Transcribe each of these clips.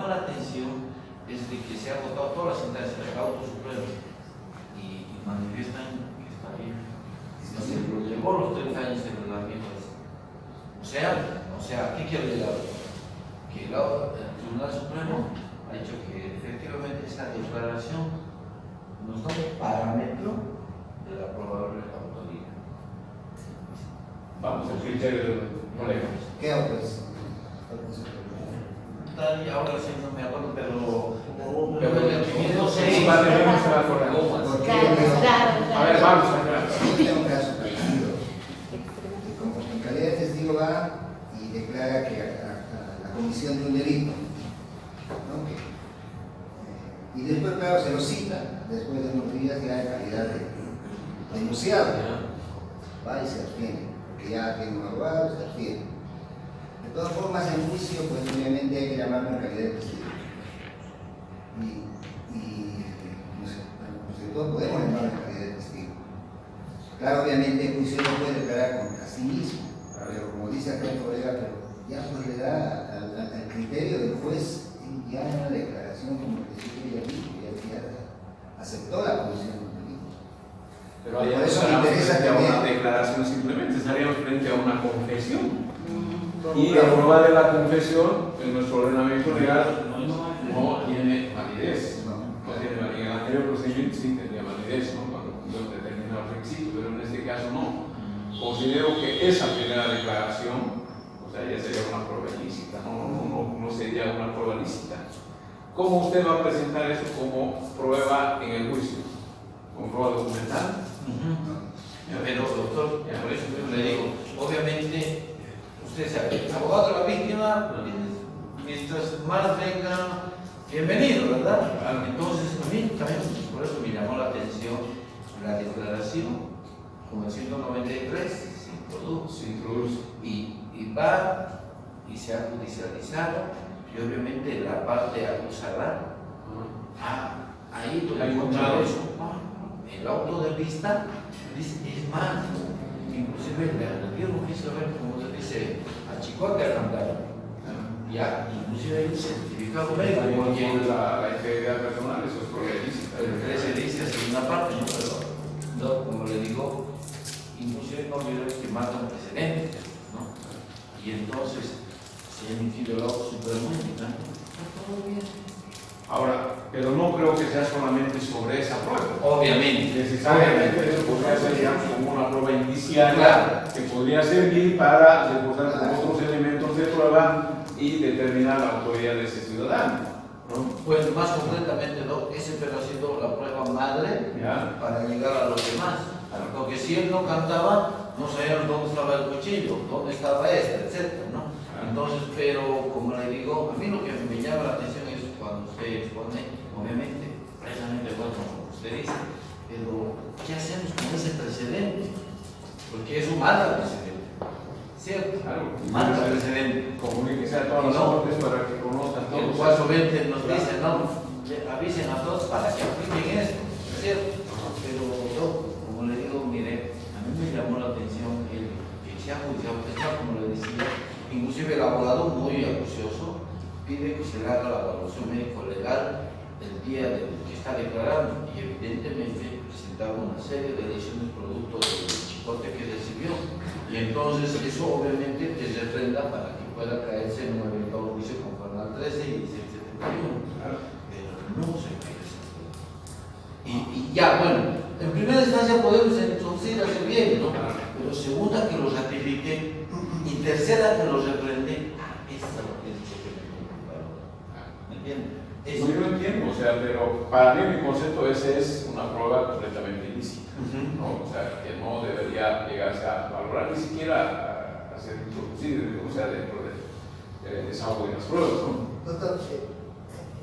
llama la atención es de que se han votado todas las instancias del auto supremo y manifiestan que está bien. Llegó los 30 años de reglamento. O sea, ¿qué quiero llegar? Que el Tribunal Supremo ha dicho que efectivamente esta declaración nos da un parámetro de la probable autoría. Vamos al criterio del colega. ¿Qué pues? Y ahora sí no me acuerdo, pero el artículo 6 Sí, vale, vamos a la correcta. Porque A ver, vamos a ver. yo tengo un caso parecido. Como en calidad de testigo va y declara que a la comisión de un delito, ¿no? Y después, claro, se lo cita, después de unos días ya en calidad de denunciado. Va y se abstiene, porque ya tiene un abogado, se abstiene. De todas formas, en juicio, pues obviamente hay que llamarlo en calidad de testigo. Y no sé, bueno, todos podemos llamarlo en calidad de testigo. Claro, obviamente el juicio no puede declarar contra sí mismo, pero como dice acá el colega, pero ya pues le da al criterio del juez ya una declaración como que sí que ya aceptó la comisión del delito. Pero ahí Por eso me estaríamos interesa frente a una también. declaración simplemente, estaríamos frente a una confesión. Y la prueba de la confesión en nuestro ordenamiento legal no tiene validez. No tiene validez. En el anterior procedimiento sí tenía validez, ¿no? Cuando determinados requisitos, pero en este caso no. Considero que esa primera declaración, o sea, ya sería una prueba ilícita, no sería una prueba lícita. ¿Cómo usted va a presentar eso como prueba en el juicio? ¿Como prueba documental? Pero, doctor, por eso yo le digo, obviamente, usted sabe, el abogado de la víctima, mientras más venga, bienvenido, ¿verdad? Entonces, a mí también, por eso me llamó la atención la declaración, como el 193, se introduce, y va y se ha judicializado, y obviamente la parte acusada, ahí lo he encontrado eso, el auto de vista, dice, es más, inclusive le dio un oficio, a ver, como se dice, a Chicote a cantar. Ya, inclusive hay un certificado médico, porque la integridad personal, eso es prueba ilícita. el 13 dice en una parte, ¿no? Pero, no, como le digo, inclusive no olvidó que mata un precedente, ¿no? Y entonces, se ha emitido el auto supremo, está todo bien. Ahora, pero no creo que sea solamente sobre esa prueba. Obviamente. Necesariamente eso podría ser, digamos, como una prueba indiciaria, Claro, que podría servir para reforzar con otros elementos de prueba y determinar la autoridad de ese ciudadano, ¿no? pues más concretamente, ¿no? Ese pero ha sido la prueba madre Ya. para llegar a los demás. Porque si él no cantaba, no sabían dónde estaba el cuchillo, dónde estaba etcétera, ¿no? Entonces, pero como le digo, a mí lo que me llama la atención es cuando usted expone, obviamente, precisamente bueno, como usted dice, pero ¿qué hacemos con ese precedente? Porque eso mata precedente, ¿cierto? Claro. Mata precedente. Comuníquese a todas las partes para que conozcan El todos. 420 nos dice, no, avisen a todos para que apliquen esto, ¿cierto? Pero yo, como le digo, mire, a mí me llamó la atención el que se ha judicializado, como le decía, inclusive el abogado muy acucioso pide que se le haga la evaluación médico-legal el día que está declarando y evidentemente presentaba una serie de lesiones producto del chicote que recibió y entonces eso obviamente es de prenda para que pueda caerse en un eventual juicio conforme al 13 y 1671, pero no se cae esa prueba. Y ya, bueno, en primera instancia podemos introducir hacer bien, ¿no? Pero segunda que lo ratifique y tercera que lo reprende, esa es lo que me preocupa. ¿Me entiendes? Yo lo entiendo, o sea, pero para mí mi concepto ese es una prueba completamente ilícita, ¿no? O sea, que no debería llegarse a valorar, ni siquiera a ser introducido, o sea, dentro de desahogo de las pruebas, ¿no? Doctor,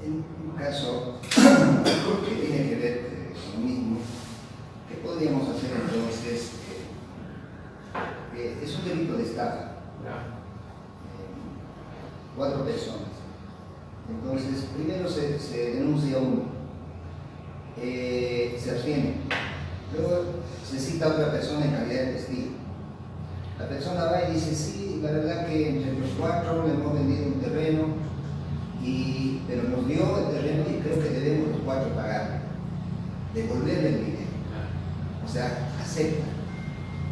en un caso que tiene que ver con lo mismo, ¿qué podríamos hacer entonces? Es un delito de estafa. Ya. 4 personas. Entonces, primero se denuncia uno, se abstiene, luego se cita a otra persona en calidad de testigo. La persona va y dice, sí, la verdad que entre los 4 le hemos vendido un terreno pero nos dio el terreno y creo que debemos los 4 pagar, devolverle el dinero. O sea, acepta.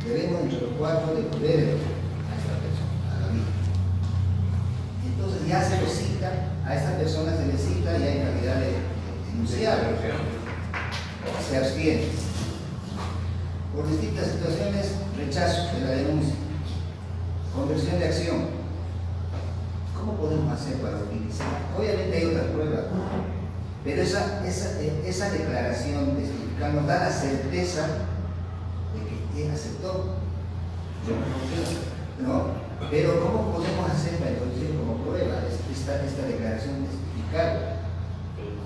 Debemos entre los 4 devolverle a esta persona, a la vida. Entonces ya se le cita, a esta persona se le cita y hay calidad de denunciar. Se abstiene. Por distintas situaciones, rechazo de la denuncia. Conversión de acción. ¿Cómo podemos hacer para utilizar? Obviamente hay otras pruebas, pero esa declaración testifical nos da la certeza de que él aceptó. ¿No? Pero ¿cómo podemos hacer para introducir como prueba esta declaración testifical?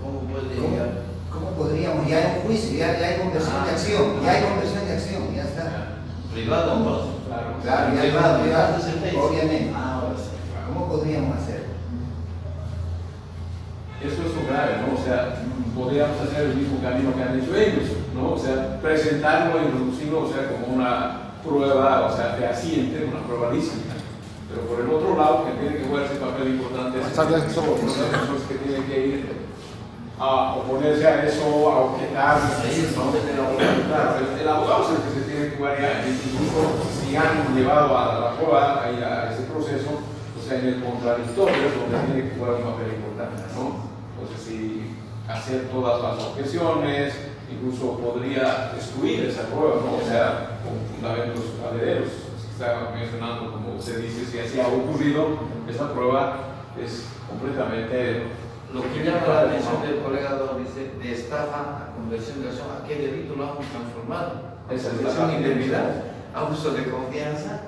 ¿Cómo podríamos? Ya hay un juicio, ya hay conversión de acción, ya está. Privado, ¿no? Claro, ya privado, obviamente. ¿Cómo podríamos hacer? Eso es lo grave, ¿no? O sea, podríamos hacer el mismo camino que han hecho ellos, ¿no? O sea, presentarlo, introducirlo, o sea, como una prueba, o sea, fehaciente, una prueba lícita. Pero por el otro lado, que tiene que jugar ese papel importante, es que tienen que ir a oponerse a eso, a objetar, ¿no? Claro, el abogado es el que se tiene que jugar ya, incluso si han llevado a la prueba, a ese proceso, o sea, en el contradictorio es donde tiene que jugar un papel importante, ¿no? Entonces, si hacer todas las objeciones, incluso podría destruir esa prueba, ¿no? O sea, con fundamentos valederos. Está mencionando, como usted dice, si así ha ocurrido, esa prueba es completamente... Lo que llama la atención del colega dice, de estafa a conversión de acción, ¿a qué delito lo hemos transformado? Esa es la indemnidad, abuso de confianza.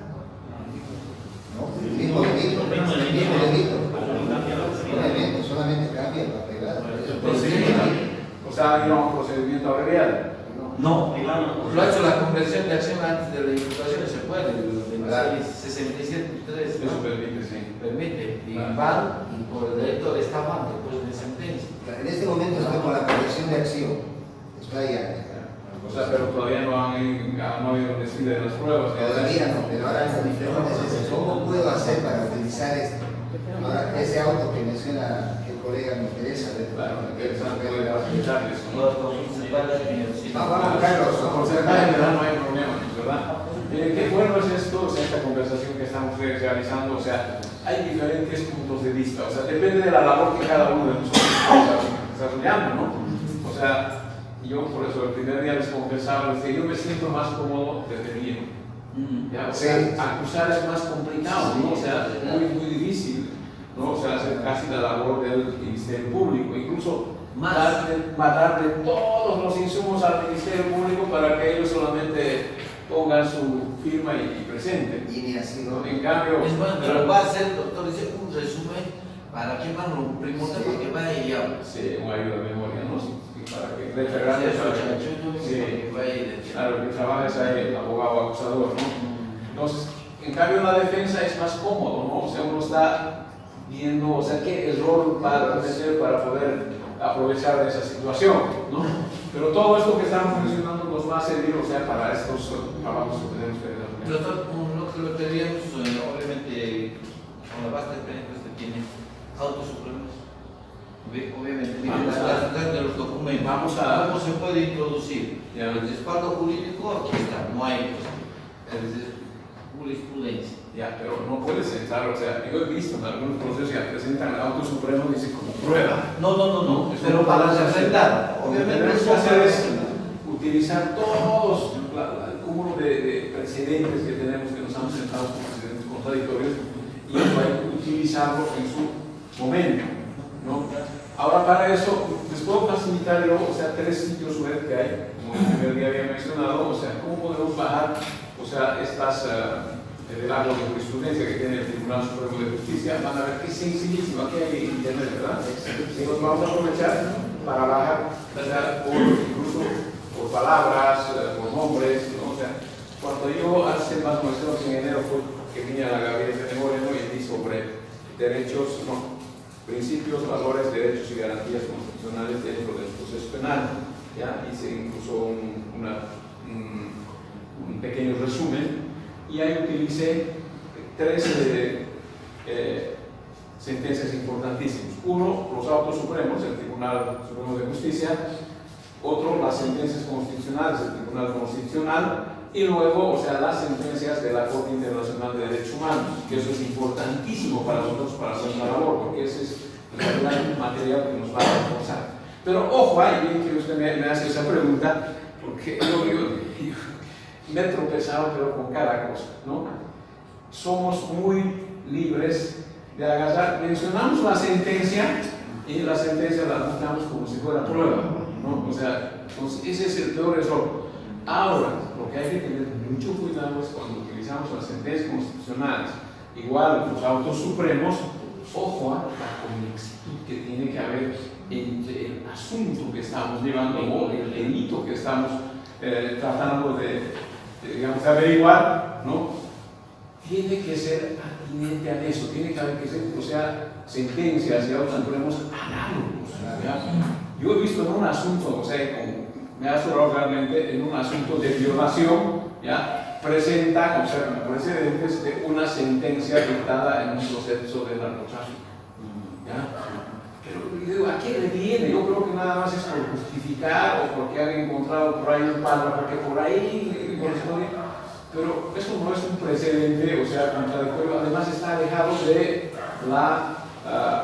No, el mismo delito. Obviamente, solamente cambia el papel. O sea, hay un procedimiento abreviado. No, lo ha hecho la conversión de acción antes de la imputación, se puede, el 67.3. Eso permite, sí. Permite, y van, y por el delito de estafa, después de sentencia. En este momento estoy con la conversión de acción. Está ya. O sea, pero todavía no habido desfile de las pruebas. Todavía no, pero ahora mi pregunta es ¿cómo puedo hacer para utilizar esto? Ahora, ese auto que menciona que el colega me interesa ver. Claro, interesante puede facilitar eso. Vamos, Carlos, Por porcentaje no hay problema, ¿verdad? Qué bueno es esto, o sea, esta conversación que estamos realizando, o sea, hay diferentes puntos de vista, o sea, depende de la labor que cada uno de nosotros está desarrollando, ¿no? O sea, yo por eso el primer día les confesaba, les dije, yo me siento más cómodo detenido. ¿Ya? O sea, acusar es más complicado, ¿no? O sea, es muy difícil, ¿no? O sea, hacer casi la labor del Ministerio Público, incluso matar de todos los insumos al Ministerio Público para que ellos solamente pongan su firma y presenten. Y ni así, ¿no? En cambio, Es más, pero va a hacer, doctor, dice un resumen para que van lo primordial, porque va y habla. sí, una ayuda de memoria, ¿no? Para que grande claro, que trabajes ahí el abogado acusador, ¿no? Entonces, en cambio, la defensa es más cómodo, ¿no? O sea, uno está viendo, o sea, qué error va a cometer para poder aprovechar de esa situación, ¿no? Pero todo esto que estamos mencionando nos va a servir, o sea, para estos trabajos que tenemos que hacer. Doctor, lo que queríamos, obviamente, con la vasta experiencia que usted tiene, autos supremos. Obviamente, las de los documentos, ¿cómo se puede introducir? El respaldo jurídico, aquí está, no hay jurisprudencia. Ya, pero no puedes entrar, o sea, yo he visto en algunos procesos que presentan el auto supremo y dicen como prueba. No, pero para presentar, obviamente, lo que tenemos que hacer es utilizar todos el cúmulo de precedentes que tenemos, que nos han presentado como precedentes contradictorios, y eso hay que utilizarlo en su momento, ¿no? Ahora, para eso, les puedo facilitar yo, o sea, 3 sitios web que hay, como el primer día había mencionado, o sea, cómo podemos bajar, o sea, estas el árbol de jurisprudencia que tiene el Tribunal Supremo de Justicia. Van a ver que es sencillísimo, aquí hay internet, ¿verdad? Y nos vamos a aprovechar para bajar, ¿verdad? Incluso por palabras, por nombres, ¿no? O sea, cuando yo hace más o menos en enero fue que vine a la Gabinete de Moreno y di sobre derechos, no, principios, valores, derechos y garantías constitucionales dentro del proceso penal. Ya hice incluso un pequeño resumen y ahí utilicé 3 sentencias importantísimas. Uno, los autos supremos, el Tribunal Supremo de Justicia. Otro, las sentencias constitucionales del Tribunal Constitucional. Y luego, o sea, las sentencias de la Corte Internacional de Derechos Humanos, que eso es importantísimo para nosotros, para nuestra labor, porque ese es el gran material que nos va a reforzar. Pero ojo, ahí bien que usted me hace esa pregunta, porque yo me he tropezado, pero con cada cosa, ¿no? Somos muy libres de agarrar, mencionamos la sentencia y la sentencia la apuntamos como si fuera prueba, ¿no? O sea, entonces ese es el peor error. Ahora, lo que hay que tener mucho cuidado es cuando utilizamos las sentencias constitucionales, igual los autos supremos, ojo a la conexión que tiene que haber entre el asunto que estamos llevando o el delito que estamos tratando de digamos, averiguar, ¿no? Tiene que ser atinente a eso, tiene que haber que ser, o sea, sentencias y autos supremos análogos, ¿ya? Yo he visto en un asunto, o sea, me ha asombrado realmente en un asunto de violación, ¿ya? Presentan, o sea, como precedentes de una sentencia dictada en un proceso de narcotráfico, ¿ya? Pero digo, ¿a qué le viene? Yo creo que nada más es por justificar o porque han encontrado por ahí un palo, porque por ahí corresponde, pero eso no es un precedente, o sea, contradictorio, además está alejado de la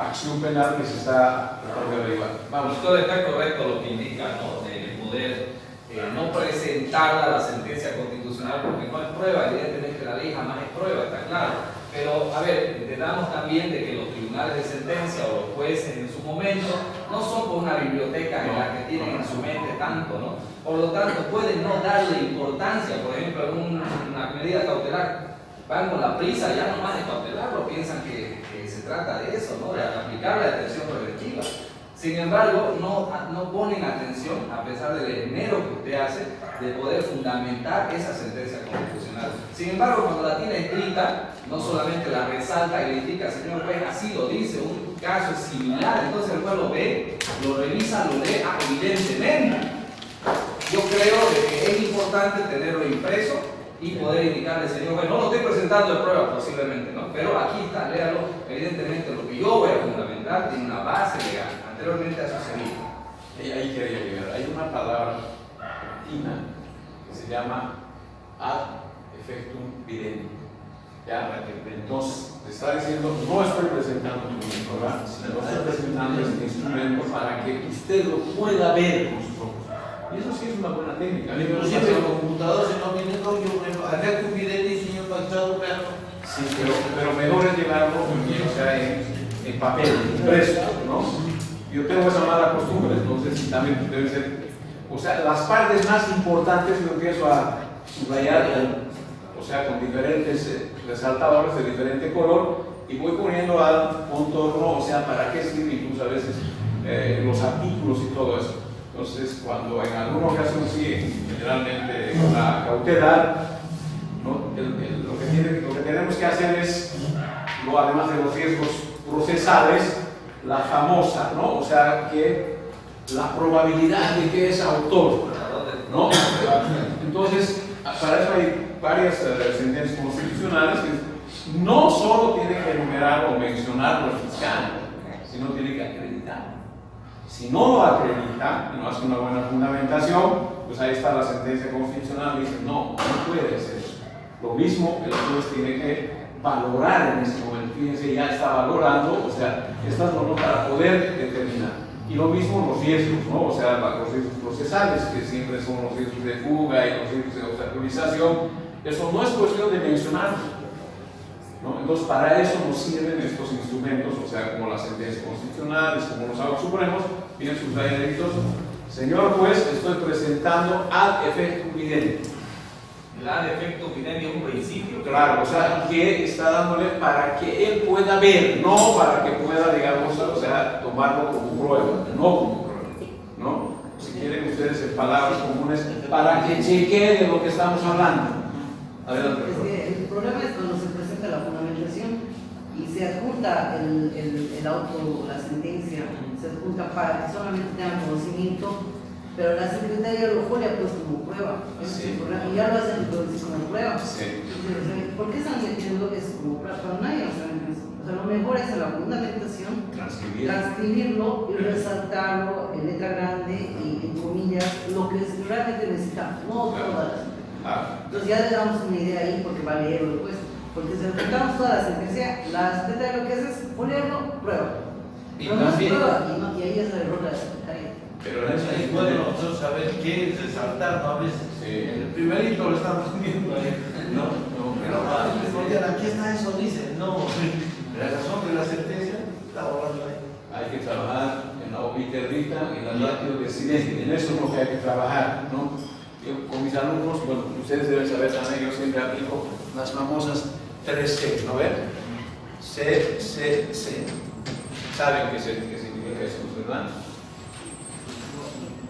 acción penal que se está tratando de averiguar. Vamos, todo está correcto lo que indica, ¿no? De poder no presentarla a la sentencia constitucional porque no es prueba, evidentemente la ley jamás es prueba, está claro. Pero, a ver, entendamos también de que los tribunales de sentencia o los jueces en su momento no son como una biblioteca en la que tienen en su mente tanto, ¿no? Por lo tanto, pueden no darle importancia, por ejemplo, en una medida cautelar. Van con la prisa ya nomás de cautelarlo, piensan que se trata de eso, ¿no? De aplicar la detención preventiva. Sin embargo, no ponen atención, a pesar del esmero que usted hace, de poder fundamentar esa sentencia constitucional. Sin embargo, cuando la tiene escrita, no solamente la resalta y le indica, señor juez, así lo dice, un caso es similar, entonces el juez lo ve, lo revisa, lo lee, evidentemente. Yo creo que es importante tenerlo impreso y poder indicarle, señor juez, no lo estoy presentando de prueba posiblemente, ¿no? Pero aquí está, léalo, evidentemente lo que yo voy a fundamentar tiene una base legal, anteriormente ha sucedido. Ahí quería llegar, hay una palabra latina que se llama ad effectum videndi. ¿Ya? Entonces, te está diciendo, no estoy presentando tu prueba, sino estoy presentando este instrumento para que usted lo pueda ver con sus ojos. Y eso sí es una buena técnica. Inclusive el computador, si no viene con yo, acá tu vidente, señor Machado, pero... Sí, pero mejor es llevarlo, o sea, en papel, impreso, ¿no? Yo tengo esa mala costumbre, entonces también debe ser, o sea, las partes más importantes yo empiezo a subrayar, o sea, con diferentes resaltadores de diferente color y voy poniendo al contorno, o sea, para qué sirve incluso a veces los artículos y todo eso. Entonces, cuando en alguna ocasión sí, generalmente una cautelar, ¿no? Lo que tenemos que hacer es, además de los riesgos procesales, la famosa, ¿no? O sea, que la probabilidad de que es autor, ¿no? Entonces, para eso hay varias sentencias constitucionales que no solo tiene que enumerar o mencionar el fiscal, sino tiene que acreditar. Si no lo acredita, no hace una buena fundamentación, pues ahí está la sentencia constitucional y dice, no puede ser eso. Lo mismo el juez tiene que valorar en ese momento. Fíjense, ya está valorando, o sea, estas normas para poder determinar. Y lo mismo los riesgos, ¿no? O sea, los riesgos procesales, que siempre son los riesgos de fuga y los riesgos de obstaculización. Eso no es cuestión de mencionarlo, ¿no? Entonces, para eso nos sirven estos instrumentos, o sea, como las sentencias constitucionales, como los autos supremos, tienen sus rayaditos. Señor juez, estoy presentando ad effectum videndi. El ad effectum videndi es un principio. Claro, o sea, que está dándole para que él pueda ver, no para que pueda, digamos, o sea, tomarlo como prueba, no como prueba, ¿no? Si quieren ustedes en palabras comunes, para que chequee de lo que estamos hablando. Adelante. El problema es cuando se presenta la fundamentación y se adjunta el auto, la sentencia, se adjunta para que solamente tengan conocimiento, pero la secretaria lo pone pues como prueba. Sí. Y ya lo hacen entonces como prueba. Sí. Entonces, ¿por qué están metiendo eso como prueba? Pero nadie lo sabe eso. O sea, lo mejor es en la fundamentación Transcribir. transcribirlo y resaltarlo en letra grande y en comillas lo que realmente necesitamos, no Claro. todas las. Ah, Entonces ya le damos una idea ahí porque va a leerlo después. Porque si respetamos toda la sentencia, la secretaria lo que hace es ponerlo, prueba. Y Pero no es también- prueba, y ahí es el error de la secretaria. pero Por eso es bueno nosotros saber qué es resaltar, ¿no? A veces Sí. el primerito lo estamos viendo ahí, ¿no? Pero aquí está eso, dice, no, la razón de la sentencia está hablando ahí. hay que trabajar en la interdicta y la ratio de silencio. En eso es lo que hay que trabajar, ¿no? Yo, con mis alumnos, bueno, ustedes deben saber también, yo siempre aplico las famosas 3C, ¿no ven? C, C, C. ¿Saben qué significa eso, verdad?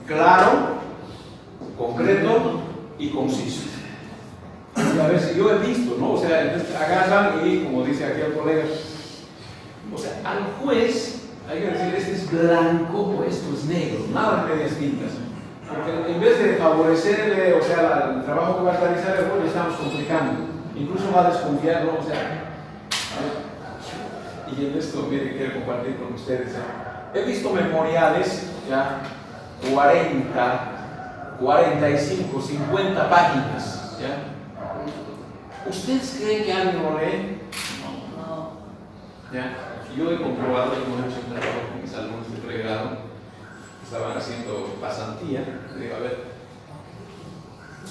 Claro, concreto y conciso. Y a veces yo he visto, ¿no? O sea, entonces agarran y, como dice aquí el colega, o sea, al juez hay que decir, este es blanco o esto es negro, nada de medias tintas. Porque en vez de favorecerle, o sea, el trabajo que va a realizar el juez, le estamos complicando. Incluso va a desconfiar, ¿no? O sea, y en esto, miren, quiero compartir con ustedes. He visto memoriales, ya, 40, 45, 50 páginas, ¿ya? ¿Ustedes creen que alguien lo lee? No. ¿Ya? Yo he comprobado, como he hecho un trabajo con mis alumnos de pregrado, que estaban haciendo pasantía, digo, a ver,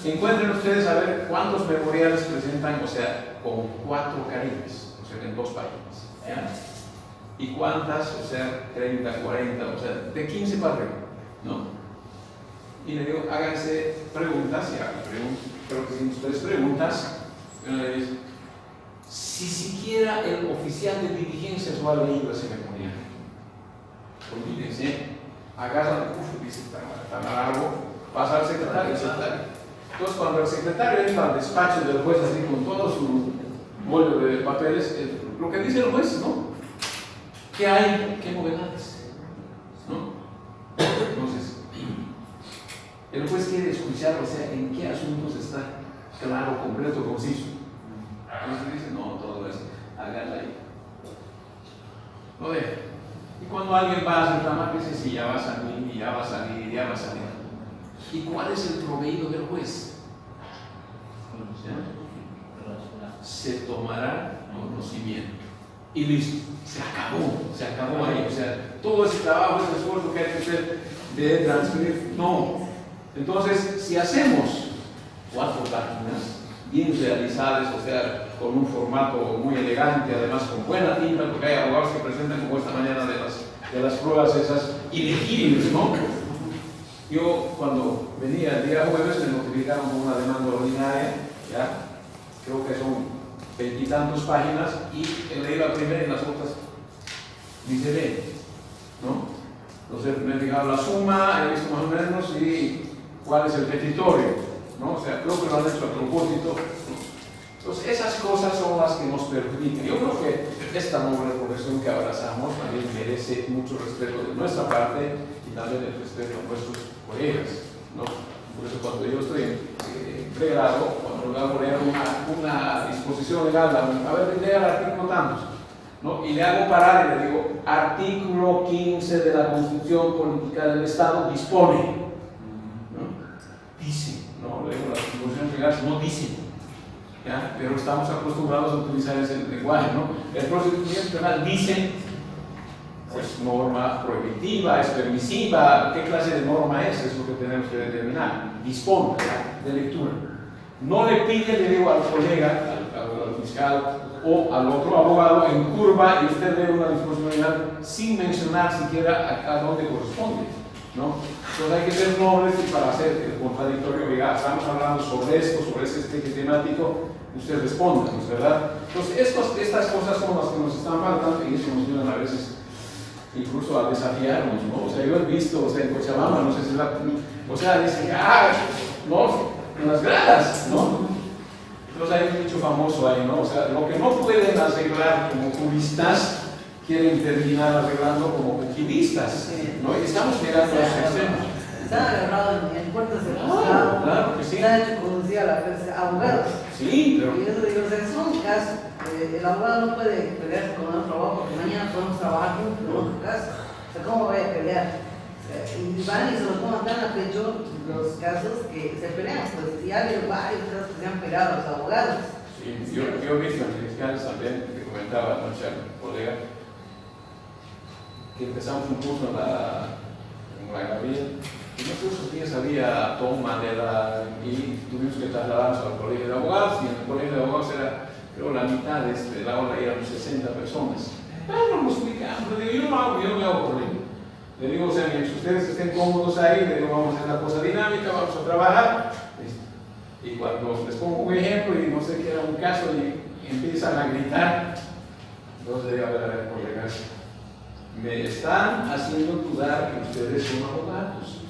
encuentren ustedes a ver cuántos memoriales presentan, o sea, con 4 caribes, o sea, en 2 páginas, ¿ya? Y cuántas, o sea, 30, 40, o sea, de 15 para arriba, ¿no? Y le digo, háganse preguntas, ya, creo que hicimos 3 preguntas, y uno le dice, si siquiera el oficial de diligencias lo ha leído ese memorial. Olvídense, agarran, dice, tan largo, pasa al secretario, Entonces, cuando el secretario entra al despacho del juez, así con todo su bollo de papeles, lo que dice el juez, ¿no? ¿Qué hay? ¿Qué novedades? ¿No? Entonces, el juez quiere escuchar, o sea, en qué asuntos está claro, completo, conciso. Entonces dice, no, todo eso, háganla ahí. ¿No ve? Y cuando alguien va a reclamar, dice, sí, ya va a salir, ya va a salir, ya va a salir. ¿Y cuál es el proveído del juez? ¿Ya? Se tomará conocimiento. Y listo, se acabó ahí. O sea, todo ese trabajo, ese esfuerzo que hay que hacer de transcribir, no. Entonces, si hacemos 4 páginas bien realizadas, o sea, con un formato muy elegante, además con buena tinta, porque hay abogados que presentan como esta mañana de las pruebas esas ilegibles, ¿no? Yo cuando venía el día jueves me notificaron con una demanda ordinaria, ya, creo que son 20 y tantas páginas, y leí la primera y las otras ni se ven, ¿no? Entonces me he fijado la suma, he visto más o menos y cuál es el petitorio, ¿no? O sea, creo que lo han hecho a propósito, ¿no? Entonces esas cosas son las que nos perjudican. Yo creo que esta noble profesión que abrazamos también merece mucho respeto de nuestra parte y también el respeto a nuestros colegas, ¿no? Por eso cuando yo estoy en pregrado, cuando le hago leer una disposición legal, a ver, lea el artículo tantos, ¿no? Y le hago parar y le digo, artículo 15 de la Constitución Política del Estado dispone, ¿no? Dice, no, leo las disposiciones legales, no dicen. ¿Ya? Pero estamos acostumbrados a utilizar ese lenguaje, ¿no? El procedimiento penal dice, pues norma prohibitiva, es permisiva, ¿qué clase de norma es? Es lo que tenemos que determinar. Dispone de lectura. No le pide, le digo al colega, al fiscal o al otro abogado en curva y usted lee una disposición legal sin mencionar siquiera a dónde corresponde, ¿no? Entonces hay que ser nobles y para hacer el contradictorio, diga, estamos hablando sobre esto, sobre ese temático, usted responda, ¿no es verdad? Entonces estas cosas son las que nos están faltando y eso nos llevan a veces incluso a desafiarnos, ¿no? O sea, yo he visto, o sea, en Cochabamba, no sé si o sea, dicen, no, en las gradas, ¿no? Entonces hay un dicho famoso ahí, ¿no? O sea, lo que no pueden arreglar como juristas, quieren terminar arreglando como juristas, ¿no? Y estamos llegando a esos extremos. Están agarrados en puertas de juzgado, Claro que sí. están hecho conducir a la abogados. Sí, pero... Y eso digo, o sea, son casos. El abogado no puede pelearse con otro abogado porque mañana podemos trabajar juntos en otro caso. O sea, ¿cómo voy a pelear? O sea, y van y se lo toman tan a pecho los casos que se pelean. Pues si ha habido varios casos que se han peleado a los abogados. Sí, yo he visto en fiscales también, que comentaba anoche al colega, que empezamos un curso en la Gabriel, y no sé, esos días había toma y tuvimos que trasladarnos al colegio de abogados, y en el colegio de abogados era, creo, la mitad de la aula eran 60 personas. Pero nos explicamos, le digo, yo no me hago problema. Le digo, o sea, mientras ustedes estén cómodos ahí, le digo, vamos a hacer una cosa dinámica, vamos a trabajar. Y cuando les pongo un ejemplo y no sé qué era un caso y empiezan a gritar, entonces le digo, a ver, colegas, me están haciendo dudar que ustedes son abogados.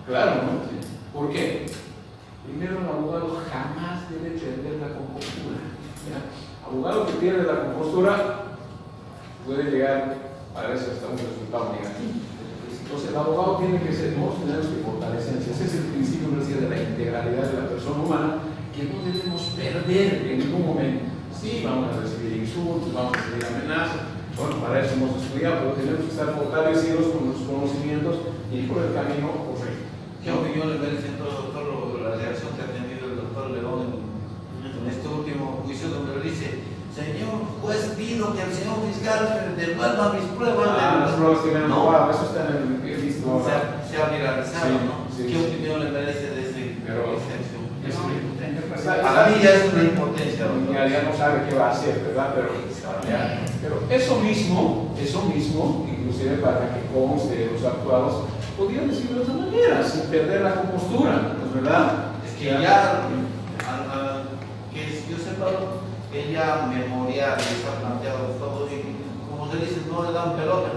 Claro, ¿no? ¿Por qué? Primero, el abogado jamás debe perder la compostura. ¿Ya? Abogado que pierde la compostura puede llegar a veces hasta un resultado negativo. Entonces, el abogado tiene que ser, nosotros tenemos que fortalecer. Ese es el principio de la integralidad de la persona humana, que no debemos perder en ningún momento. Sí, vamos a recibir insultos, vamos a recibir amenazas. Bueno, para eso hemos estudiado, pero tenemos que estar fortalecidos con nuestros conocimientos y por el camino correcto. ¿Qué opinión le merece entonces, doctor, la reacción que ha tenido el doctor León en este último juicio, donde le dice: señor juez, pido que el señor fiscal me devuelva mis pruebas? Las pruebas que me han robado, eso está en el visto. Se ha viralizado, Sí, ¿no? sí, ¿Qué sí. opinión le merece de esa Pero- excepción? Para mí ya es una impotencia, doctor. ya no sabe qué va a hacer, ¿verdad? Pero eso mismo, inclusive para que conste los actuados, podrían decirlo de otra manera, sin perder la compostura, ¿no es verdad? Es que ya, que yo sepa, ella memoria les ha planteado todo y, como se dice, no le dan pelota.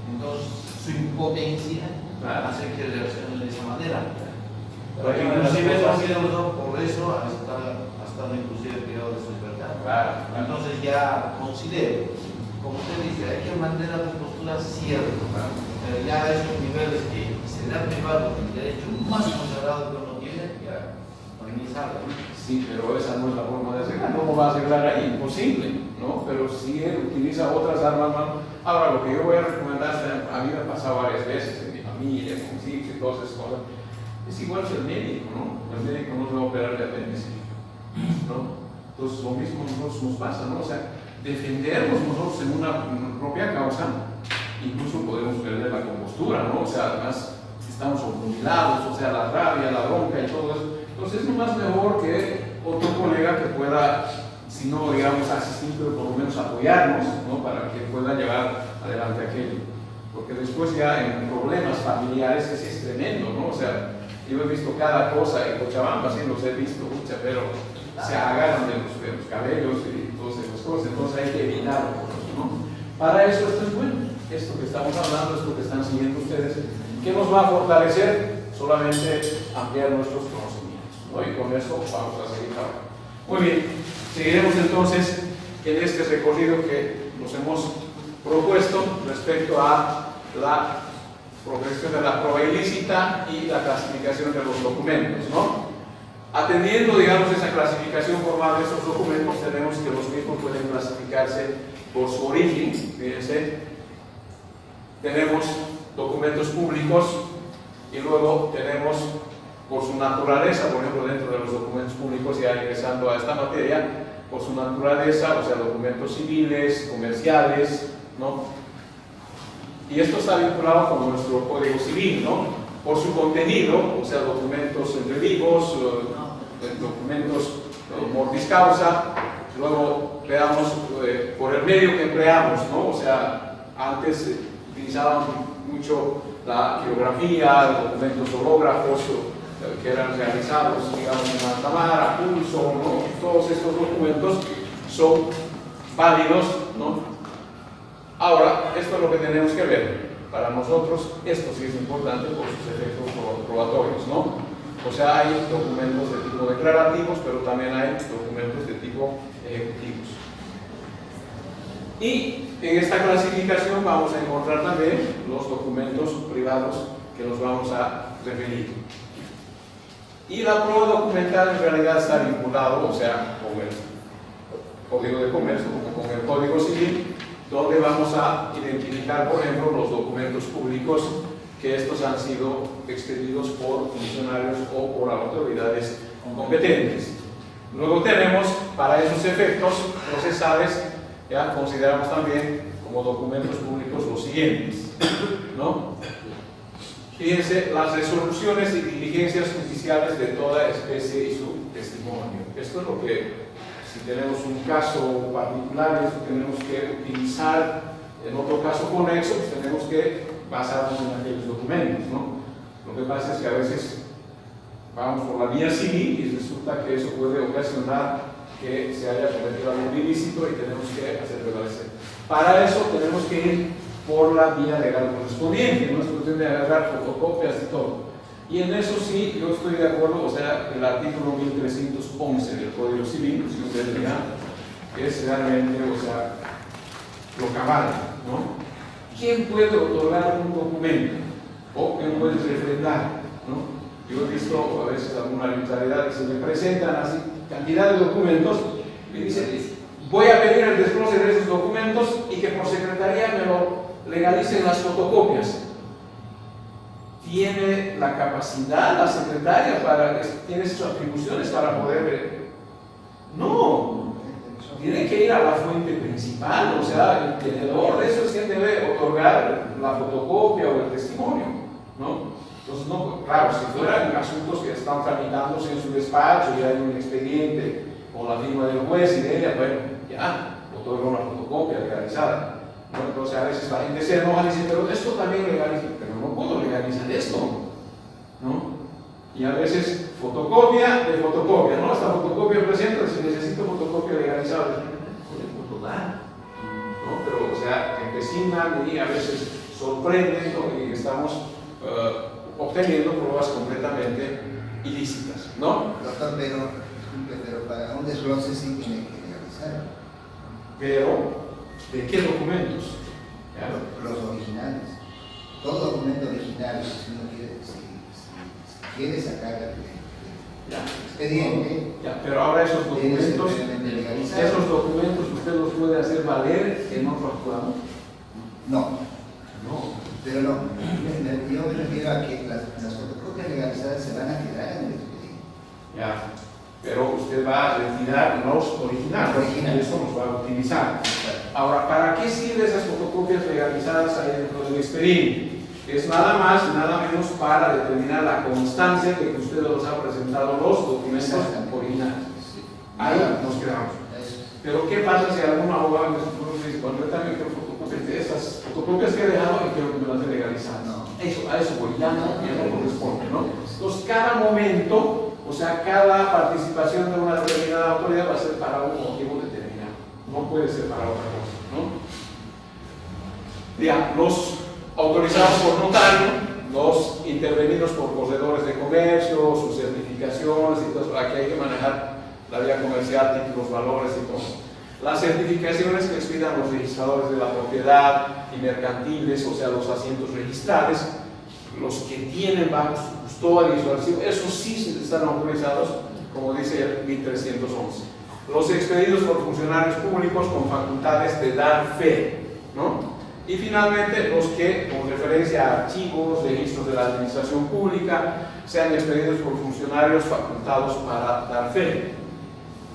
Entonces, su impotencia hace que reaccione de esa manera. Pero inclusive no ha sido por eso hasta inclusive privado de su libertad. Claro. Entonces ya considero, como usted dice, hay que mantener la postura cierta. Pero ya a esos niveles que se le ha privado del derecho más consagrado que uno tiene, ya no hay ni salva. Sí, pero esa no es la forma de hacerla. ¿Cómo va a arreglar ahí? Imposible, ¿no? Pero si él utiliza otras armas, ¿no? Ahora, lo que yo voy a recomendar, a mí me ha pasado varias veces en mi familia, con hijos y todas esas cosas, es igual que el médico, ¿no? El médico no se va a operar de apéndice, ¿no? Entonces, lo mismo nos pasa, ¿no? O sea, defendernos nosotros en una propia causa, incluso podemos perder la compostura, ¿no? O sea, además estamos obnubilados, o sea, la rabia, la bronca y todo eso. Entonces, es más mejor que otro colega que pueda, si no, digamos, asistir, pero por lo menos apoyarnos, ¿no? Para que pueda llevar adelante aquello. Porque después ya en problemas familiares es tremendo, ¿no? O sea, yo he visto cada cosa, en Cochabamba sí los he visto, pero se agarran de los cabellos y todas esas cosas, entonces hay que evitarlo, ¿no? Para eso esto es bueno, esto que estamos hablando, esto que están siguiendo ustedes, ¿qué nos va a fortalecer? Solamente ampliar nuestros conocimientos, ¿no? Y con eso vamos a seguir trabajando. Muy bien, seguiremos entonces en este recorrido que nos hemos propuesto respecto a la progresión de la prueba ilícita y la clasificación de los documentos, ¿no? Atendiendo, digamos, esa clasificación formal de estos documentos, tenemos que los mismos pueden clasificarse por su origen. Fíjense, tenemos documentos públicos y luego tenemos por su naturaleza, por ejemplo, dentro de los documentos públicos, ya ingresando a esta materia, por su naturaleza, o sea, documentos civiles, comerciales, ¿no? Y esto está vinculado con nuestro Código Civil, ¿no? Por su contenido, o sea, documentos entre vivos, documentos mortis causa, luego veamos por el medio que empleamos, ¿no? O sea, antes utilizaban mucho la geografía, documentos hológrafos que eran realizados, digamos, en alta mar, a pulso, ¿no? Todos estos documentos son válidos, ¿no? Ahora, esto es lo que tenemos que ver. Para nosotros, esto sí es importante por sus efectos probatorios, ¿no? O sea, hay documentos de tipo declarativos, pero también hay documentos de tipo ejecutivos. Y en esta clasificación vamos a encontrar también los documentos privados que nos vamos a referir. Y la prueba documental en realidad está vinculado, o sea, con el Código de Comercio, con el Código Civil, donde vamos a identificar, por ejemplo, los documentos públicos que estos han sido expedidos por funcionarios o por autoridades competentes. Luego tenemos, para esos efectos procesales, ya consideramos también como documentos públicos los siguientes, ¿no? Fíjense, las resoluciones y diligencias judiciales de toda especie y su testimonio. Esto es lo que, si tenemos un caso particular, esto tenemos que utilizar en otro caso conexo, pues tenemos que basarnos en aquellos documentos, ¿no? Lo que pasa es que a veces vamos por la vía civil y resulta que eso puede ocasionar que se haya cometido algún ilícito y tenemos que hacer prevalecer. Para eso tenemos que ir por la vía legal correspondiente, no es cuestión de agarrar fotocopias y todo. Y en eso sí, yo estoy de acuerdo, o sea, el artículo 1311 del Código Civil, si ustedes vean, es realmente, o sea, lo cabal, ¿no? ¿Quién puede otorgar un documento? ¿O quién puede refrendar? ¿No? Yo he visto a veces alguna arbitrariedad que se me presentan así cantidad de documentos y me dicen, voy a pedir el desglose de esos documentos y que por secretaría me lo legalicen las fotocopias. ¿Tiene la capacidad la secretaria tiene sus atribuciones para poder ver? No, tiene que ir a la fuente principal, o sea, el tenedor de eso es quien debe otorgar la fotocopia o el testimonio, ¿no? Entonces, no, claro, si fueran asuntos que están tramitándose en su despacho y hay un expediente con la firma del juez y de ella, bueno, ya, otorga una fotocopia legalizada. Bueno, entonces a veces la gente se enoja y dice, pero esto también legaliza, pero no puedo legalizar esto, ¿no? Y a veces fotocopia de fotocopia, ¿no? Esta fotocopia presenta, si necesito fotocopia legalizada, ¿no? Pero, o sea, empecinan y a veces sorprenden, ¿no? Y estamos obteniendo pruebas completamente ilícitas, ¿no? Doctor, pero para un desglose sí tiene que legalizar. Pero, ¿de qué documentos? ¿Ya? Los originales. Todo documento original, si uno quiere, si quiere sacar el expediente. Ya, pero ahora esos documentos usted los puede hacer valer en otro juzgado. No. Pero no, yo me refiero a que las fotocopias legalizadas se van a quedar en el expediente. Ya, pero usted va a retirar los originales y eso los va a utilizar. Ahora, ¿para qué sirven esas fotocopias legalizadas ahí dentro del expediente? Es nada más y nada menos para determinar la constancia de que usted los ha presentado los documentos originales. Ahí nos quedamos. Pero ¿qué pasa si algún abogado me dice, bueno, yo también quiero fotocopias de esas fotocopias que he dejado y quiero que me las dé legalizadas? No. A eso voy, ya no corresponde, ¿no? Entonces, cada momento, o sea, cada participación de una determinada autoridad va a ser para un motivo determinado. No puede ser para otra cosa, ¿no? Ya, los autorizados por notario, los intervenidos por corredores de comercio, sus certificaciones y todo eso, aquí hay que manejar la vía comercial, títulos, valores y todo. Las certificaciones que expidan los registradores de la propiedad y mercantiles, o sea, los asientos registrales, los que tienen bajo su custodia y su archivo, esos sí están autorizados, como dice el 1311. Los expedidos por funcionarios públicos con facultades de dar fe, ¿no? Y finalmente, los que, con referencia a archivos, registros de la administración pública, sean expedidos por funcionarios facultados para dar fe.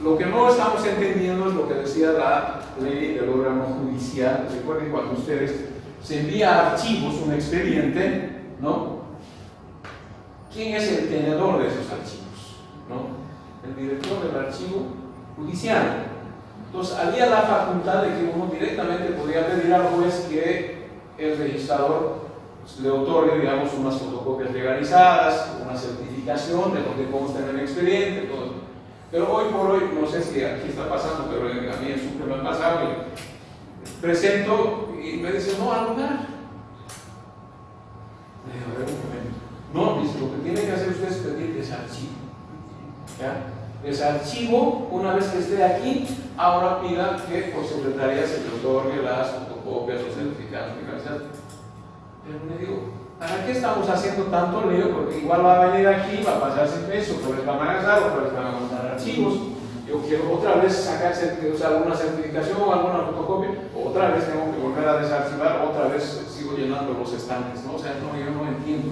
Lo que no estamos entendiendo es lo que decía la ley del órgano judicial. Recuerden, cuando ustedes se envía archivos, un expediente, ¿no? ¿Quién es el tenedor de esos archivos? ¿No? El director del archivo judicial. Entonces, había la facultad de que uno directamente podía pedir al juez que el registrador le otorgue, digamos, unas fotocopias legalizadas, una certificación de lo que consta en el expediente, todo. Pero hoy por hoy, no sé si aquí está pasando, pero a mí en Sucre me ha pasado, presento y me dicen, no, al lugar. Le digo, a ver un momento. No, dice, lo que tiene que hacer usted es pedir ese archivo. ¿Ya? Ese archivo, una vez que esté aquí, ahora pida que por secretaría se le otorgue las fotocopias o certificados legalizados. Pero me digo, ¿para qué estamos haciendo tanto lío? Porque igual va a venir aquí, va a pasar sin peso, otra vez van a agarrar, otra vez van a mandar archivos. Yo quiero otra vez sacar alguna certificación o alguna fotocopia, otra vez tengo que volver a desarchivar, otra vez sigo llenando los estantes, ¿no? O sea, no, yo no entiendo.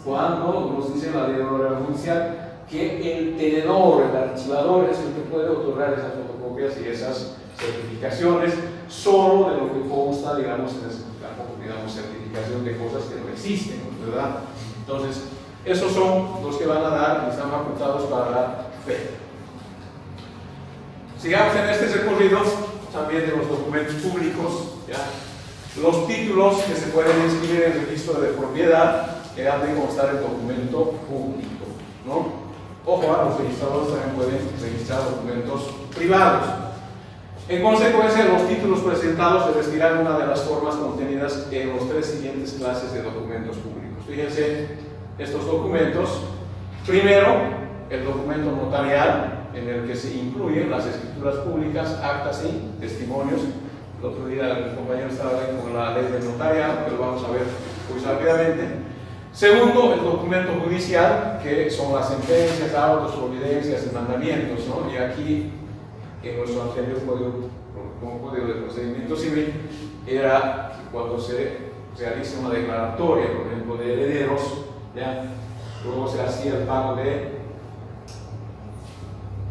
Cuando nos dice la ley ordenanza judicial que el tenedor, el archivador, es el que puede otorgar esas fotocopias y esas certificaciones, solo de lo que consta, digamos, en ese campo, digamos, certificación de cosas que no existen, ¿verdad? Entonces, esos son los que van a dar y están facultados para la fe. Sigamos en este recorrido también de los documentos públicos, ¿ya? Los títulos que se pueden inscribir en el registro de propiedad que han de constar el documento público, ¿no? Ojo, los registradores también pueden registrar documentos privados. En consecuencia, los títulos presentados revestirán una de las formas contenidas en los 3 siguientes clases de documentos públicos. Fíjense estos documentos. Primero, el documento notarial, en el que se incluyen las escrituras públicas, actas y testimonios. El otro día el compañero estaba hablando con la ley del notariado, que lo vamos a ver muy rápidamente. Segundo, el documento judicial, que son las sentencias, autos, providencias y mandamientos, ¿no? Y aquí, en nuestro anterior código de procedimiento civil, era cuando se realiza una declaratoria, por ejemplo, de herederos, ¿ya? Luego se hacía el pago del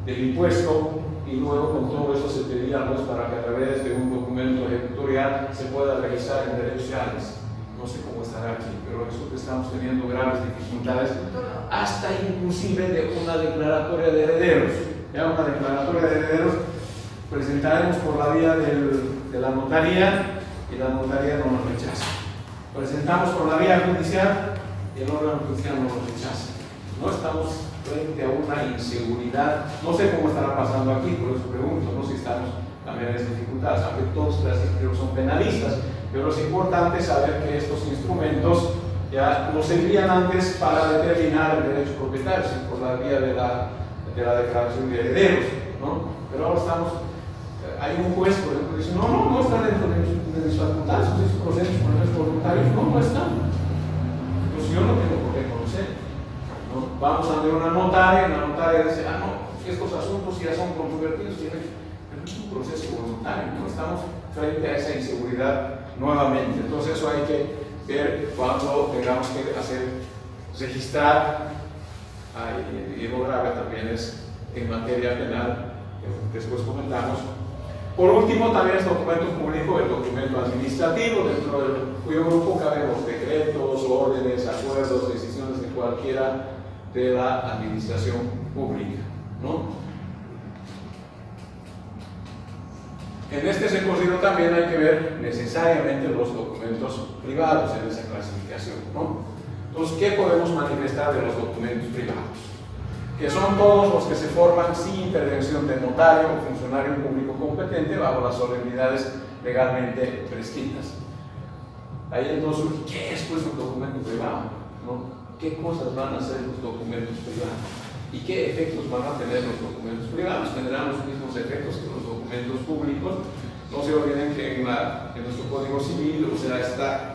impuesto, y luego con todo eso se pedía al juez para que a través de un documento ejecutorial se pueda realizar en derechos reales. No sé cómo estará aquí, pero eso que estamos teniendo graves dificultades, hasta inclusive de una declaratoria de herederos. Ya una declaratoria de herederos presentaremos por la vía de la notaría, y la notaría no nos rechaza. Presentamos por la vía judicial y el órgano judicial no nos rechaza. No estamos frente a una inseguridad, no sé cómo estará pasando aquí, por eso pregunto, no sé si estamos también en dificultades, aunque todos los son penalistas, pero es importante saber que estos instrumentos ya no servían antes para determinar el derecho propietario, sino por la vía de la declaración de herederos, ¿no? Pero ahora estamos, hay un juez, por ejemplo, que dice, no está dentro de mis facultades, esos procesos voluntarios no están. Entonces yo no tengo por qué conocer. ¿No? Vamos a ver una notaria, y la notaria dice, estos asuntos ya son controvertidos, pero es un proceso voluntario, no estamos frente a esa inseguridad nuevamente. Entonces eso hay que ver cuando tengamos que registrar, y lo grave también es en materia penal, que después comentamos. Por último, también es documento público, el documento administrativo, dentro del cuyo grupo caben los decretos, órdenes, acuerdos, decisiones de cualquiera de la administración pública, ¿no? En este recorrido también hay que ver necesariamente los documentos privados en esa clasificación, ¿no? Entonces, ¿qué podemos manifestar de los documentos privados? Que son todos los que se forman sin intervención de notario o funcionario público competente bajo las solemnidades legalmente prescritas. Ahí entonces, ¿qué es pues un documento privado? ¿No? ¿Qué cosas van a hacer los documentos privados? ¿Y qué efectos van a tener los documentos privados? Tendrán los mismos efectos que los documentos públicos. No se olviden que en nuestro Código Civil, o sea, está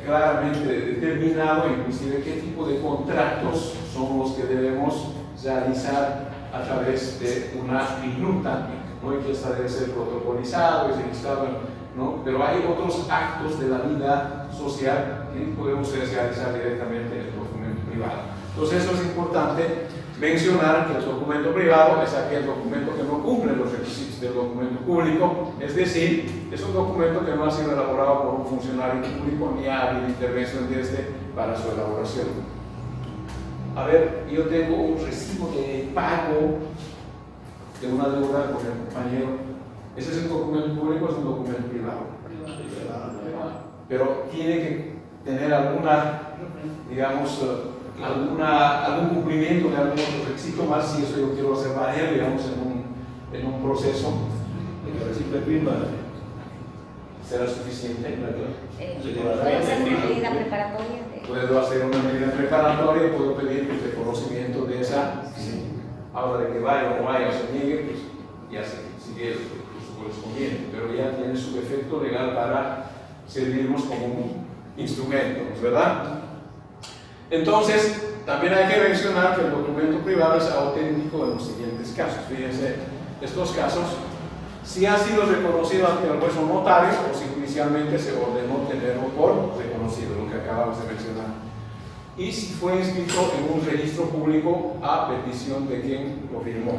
claramente determinado inclusive qué tipo de contratos son los que debemos realizar a través de una minuta, ¿no? Y que esta debe ser protocolizado y registrado, ¿no? Pero hay otros actos de la vida social que podemos realizar directamente en el documento privado. Entonces eso es importante mencionar, que el documento privado es aquel documento que no cumple los requisitos del documento público, es decir, es un documento que no ha sido elaborado por un funcionario público ni ha habido intervención de para su elaboración. A ver, yo tengo un recibo de pago de una deuda con el compañero. ¿Ese es un documento público o es un documento privado? Pero tiene que tener alguna, digamos, algún cumplimiento de algún otro requisito más, si eso yo quiero hacer valer, digamos, en un proceso. ¿Será suficiente? ¿Puedo hacer una medida preparatoria? Puedo hacer una medida preparatoria y puedo pedir el reconocimiento de esa. Ahora, de que vaya o no vaya o se niegue, pues ya se sigue su correspondiente, pero ya tiene su efecto legal para servirnos como un instrumento, ¿verdad? Entonces, también hay que mencionar que el documento privado es auténtico en los siguientes casos. Fíjense, estos casos, si ha sido reconocido ante el juez o notario, o si judicialmente se ordenó tenerlo por reconocido, lo que acabamos de mencionar. Y si fue inscrito en un registro público a petición de quien lo firmó.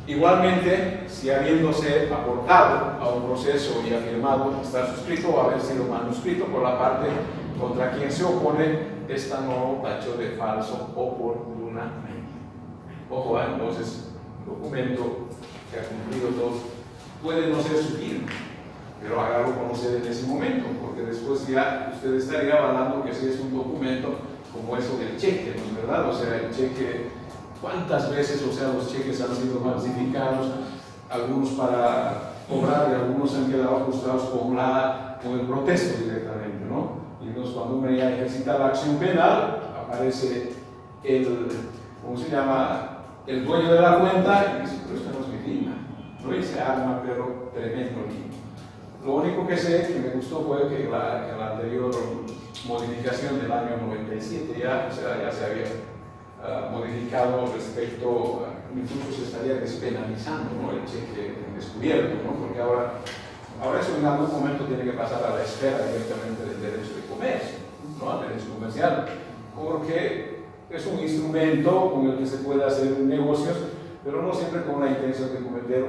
Igualmente, si habiéndose aportado a un proceso y afirmado estar suscrito o haber sido manuscrito por la parte contra quien se opone, esta no tachó de falso oportunamente. Ojo, entonces, documento que ha cumplido todo, puede no ser su firma, pero hágalo conocer en ese momento, porque después ya usted estaría avalando que sí es un documento como eso del cheque, ¿no es verdad? O sea, el cheque, ¿cuántas veces, o sea, los cheques han sido falsificados, algunos para cobrar y algunos han quedado ajustados con el protesto directamente, ¿no? Y entonces cuando uno ya ejercita la acción penal, aparece ¿cómo se llama? El dueño de la cuenta y dice, pero esta no es mi firma, no hice arma, pero tremendo lío. Lo único que sé que me gustó fue que la anterior modificación del año 97 ya se había modificado respecto, incluso se estaría despenalizando, ¿no?, el cheque descubierto, ¿no?, porque ahora eso en algún momento tiene que pasar a la esfera directamente del derecho de comercio, ¿no?, al derecho comercial, porque es un instrumento con el que se puede hacer negocios, pero no siempre con la intención de cometer,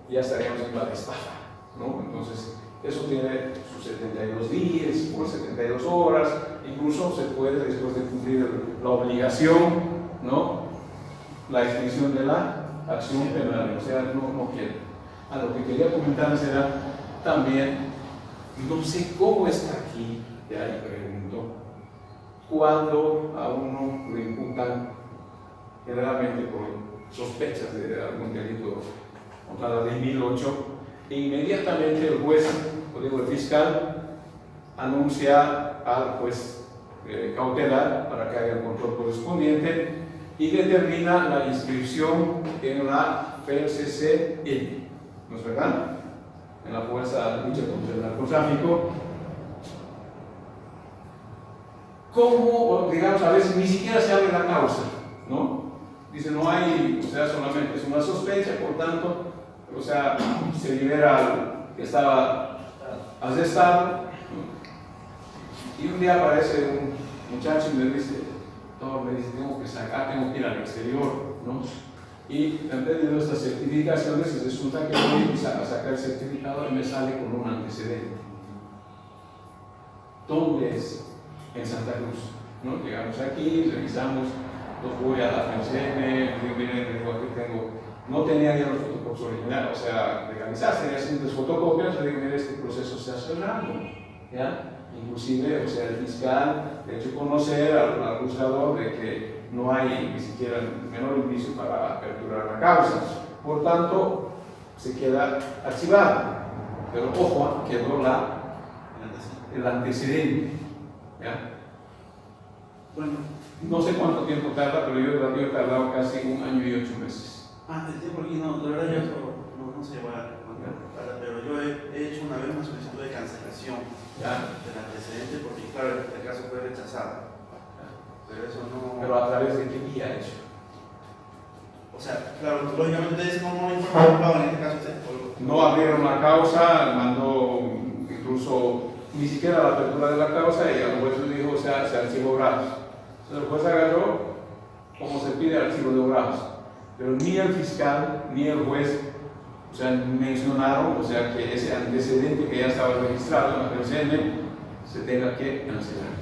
ya estaríamos en la estafa, ¿no? Entonces, eso tiene sus 72 días, por 72 horas, incluso se puede, después de cumplir la obligación, ¿no?, la extinción de la acción penal, o sea, no quiere. Lo que quería comentarles era también, no sé cómo está aquí, ya le pregunto, cuando a uno lo imputan generalmente por sospechas de algún delito contra la ley 1008, e inmediatamente el juez, o digo el fiscal, anuncia al juez cautelar para que haga el control correspondiente y determina la inscripción en la FELCCN, ¿no es verdad?, en la Fuerza de Lucha contra el Narcotráfico. ¿Cómo, digamos, a veces ni siquiera se abre la causa, ¿no? Dice, no hay, o sea, solamente es una sospecha, por tanto, o sea, se libera al que estaba arrestado, ¿no? Y un día aparece un muchacho y me dice, tengo que ir al exterior, ¿no? Y han pedido estas certificaciones y resulta que voy a sacar el certificado y me sale con un antecedente. ¿Dónde es? En Santa Cruz, ¿no? Llegamos aquí, revisamos, voy a la FELCCN, no tenía ya los fotocopios originales, o sea, legalizaste, tenía simples fotocopias, le digo, mira, este proceso se ha cerrado, ¿ya? Inclusive, o sea, el fiscal le ha hecho conocer al juzgador de que no hay ni siquiera el menor indicio para aperturar la causa, por tanto, se queda archivado, pero ojo, quedó el antecedente, ¿ya? Bueno, no sé cuánto tiempo tarda, pero yo he tardado casi 1 año y 8 meses. el tiempo aquí no, de verdad yo no sé igual, pero yo he hecho una vez una solicitud de cancelación del antecedente porque, claro, el caso fue rechazado. Pero eso no. Pero a través de qué vía eso. O sea, claro, lógicamente ese no informa en este caso. No abrieron la causa, mandó incluso ni siquiera la apertura de la causa y al juez le dijo, o sea, se archivó gravados. Entonces el juez agarró como se pide archivo de gravados. Pero ni el fiscal ni el juez, o sea, mencionaron, o sea, que ese antecedente que ya estaba registrado en la FELCCN se tenga que cancelar.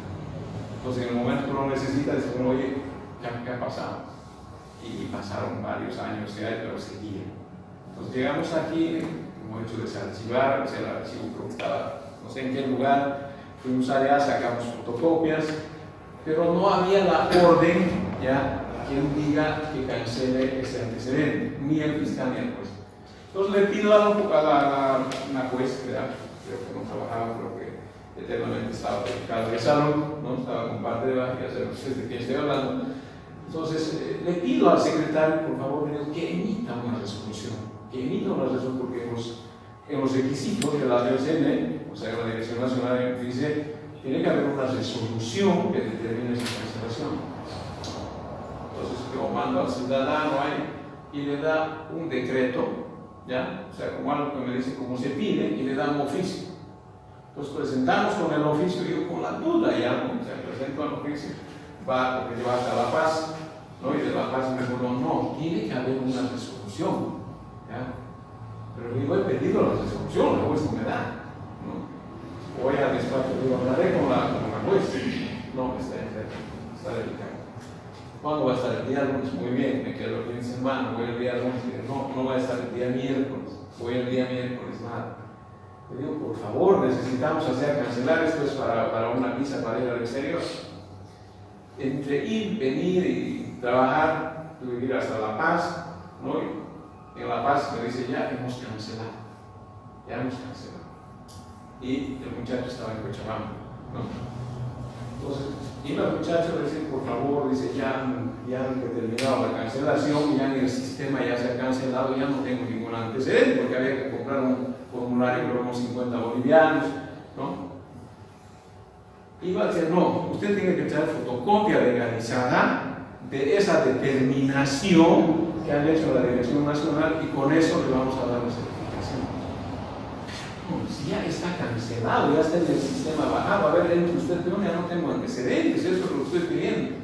Entonces, en el momento que uno necesita, dice, bueno, oye, ¿qué ha pasado? Y pasaron varios años ya, pero seguía. Entonces, llegamos aquí, hemos hecho desarchivar, o sea, el archivo creo que estaba, no sé en qué lugar, fuimos allá, sacamos fotocopias, pero no había la orden, ya, quien diga que cancele ese antecedente, ni el fiscal ni el juez. Entonces, le pido a una juez, creo que no trabajaba, creo que eternamente estaba dedicado de salud, ¿no? Estaba con parte de la ya sé de quién estoy hablando. Entonces, le pido al secretario, por favor, que emita una resolución, porque en los requisitos de la FELCCN, o sea, la Dirección Nacional dice tiene que haber una resolución que determine esa cancelación. Entonces yo mando al ciudadano ahí y le da un decreto, ¿ya? O sea, como algo que me dice cómo se pide, y le da un oficio. Entonces presentamos con el oficio, yo con la duda ya, ¿no? O sea, presento al oficio, va, porque lleva hasta La Paz, ¿no? Y de La Paz me dijo, no, tiene que haber una resolución, ¿ya? Pero digo, he pedido la resolución, la juez no me da, ¿no? Voy al despacho, digo, hablaré con la juez. No, está delicado. ¿Cuándo va a estar? El día lunes. Muy bien, me quedo el fin de semana, voy el día lunes. No va a estar el día miércoles, voy el día miércoles, nada. Le digo, por favor, necesitamos cancelar esto, es para una visa para ir al exterior. Entre ir, venir y trabajar, tuve que ir hasta La Paz, ¿no? Y en La Paz me dice, ya hemos cancelado. Y el muchacho estaba en Cochabamba, ¿no? Entonces, iba el muchacho a decir, por favor, dice, ya han determinado la cancelación, ya en el sistema ya se ha cancelado, ya no tengo ningún antecedente, porque había que comprar un formulario, creo, unos 50 bolivianos, ¿no? Iba a decir, no, usted tiene que echar fotocopia legalizada de esa determinación que han hecho la Dirección Nacional y con eso le vamos a dar la certificación. Si ya está cancelado, ya está en el sistema bajado, a ver, entre usted, yo ya no tengo antecedentes, eso es lo que estoy pidiendo.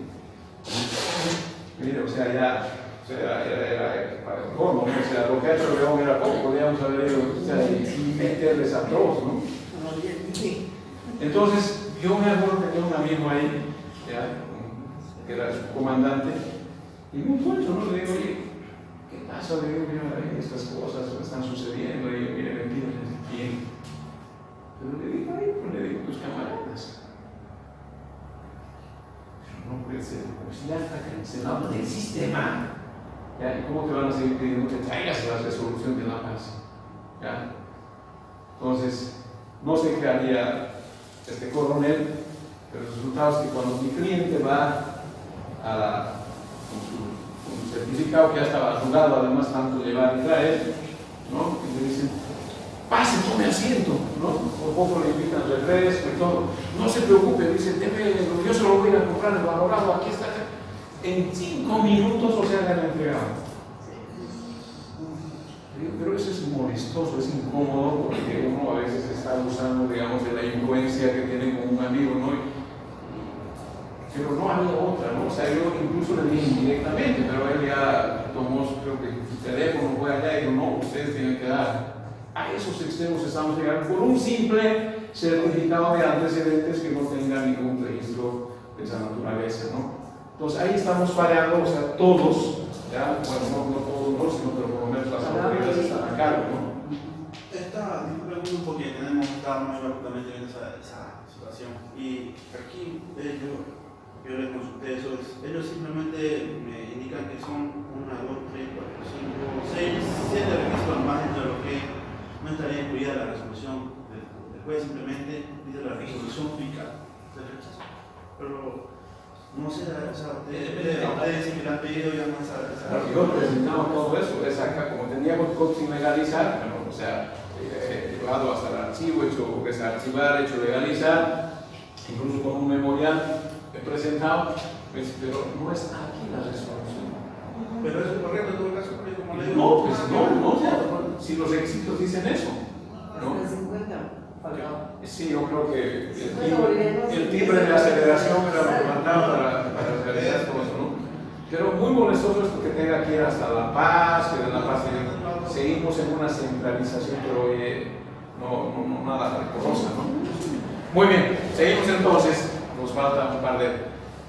Mire, o sea, era para el colmo, o sea, lo que ha hecho León era poco, podríamos haber ido, o sea, y meterles a todos, ¿no? Entonces, yo me acuerdo que tenía un amigo ahí, ya, que era su comandante, y muy fuerte, ¿no? Le digo, oye, ¿qué pasa? Le digo, mira, estas cosas están sucediendo, y yo, mire, mentira, ¿quién? Pero le digo ahí, pues le digo, tus camaradas. Pero no puede ser, pues ya está cancelado del sistema. ¿Ya? ¿Y cómo te van a seguir pidiendo que traigas la resolución de La Paz? ¿Ya? Entonces, no sé qué haría este coronel, pero el resultado es que cuando mi cliente va con su certificado que ya estaba jugado, además tanto llevar y traer, ¿no? Y le dicen, pase, tome asiento, ¿no? Por poco le invitan refresco y todo. No se preocupe, dice, yo se lo voy a ir a comprar el valorado, aquí está. En 5 minutos, o sea, le han entregado. Pero eso es molestoso, es incómodo, porque uno a veces está usando, digamos, de la influencia que tiene con un amigo, ¿no? Pero no había otra, ¿no? O sea, yo incluso le dije indirectamente, pero él ya tomó, creo que su teléfono, fue allá y dijo, no, ustedes tienen que dar. A esos extremos estamos llegando por un simple certificado de antecedentes que no tenga ningún registro de esa naturaleza, ¿no? Entonces ahí estamos fallando, o sea, todos, ya, bueno, no todos, sino pero por lo menos las autoridades están a cargo, ¿no? Me pregunto porque estado muy rápidamente viendo esa situación. Y aquí yo les consulté eso, ellos simplemente me indican que son 1, 2, 3, 4, 5, 6, 7 requisitos más dentro de lo que no estaría incluida la resolución del juez, simplemente dice la resolución fiscal del rechazo. Pero no sé, o sea, ustedes dicen que le han pedido ya más Yo presentamos todo eso, es acá, como teníamos cosas sin legalizar, bueno, o sea, llevado hasta el archivo, hecho desarchivar, hecho legalizar, incluso con un memorial he presentado, pues, pero no está aquí la resolución. Pero eso es correcto en todo caso, porque como le digo. No, pues no, si los requisitos dicen eso. ¿No? Hasta 50 faltaba. Sí, yo creo que el timbre de aceleración era lo que faltaba para realizar todo eso, ¿no? Pero muy molestoso esto que tenga que ir hasta La Paz, que de La Paz seguimos en una centralización, pero no nada decorosa, ¿no? Muy bien, seguimos entonces, nos falta un par de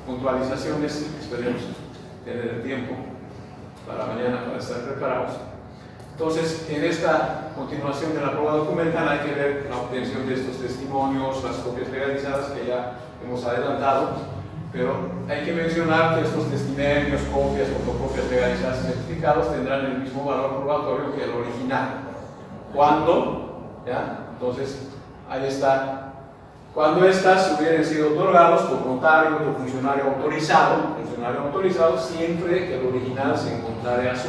puntualizaciones, esperemos tener el tiempo para mañana para estar preparados. Entonces, en esta continuación de la prueba documental hay que ver la obtención de estos testimonios, las copias legalizadas que ya hemos adelantado, pero hay que mencionar que estos testimonios, copias, fotocopias legalizadas y certificados tendrán el mismo valor probatorio que el original. ¿Cuándo? ¿Ya? Entonces, ahí está. Cuando estas hubieran sido otorgados por notario o funcionario autorizado, siempre que el original se encontrare a su.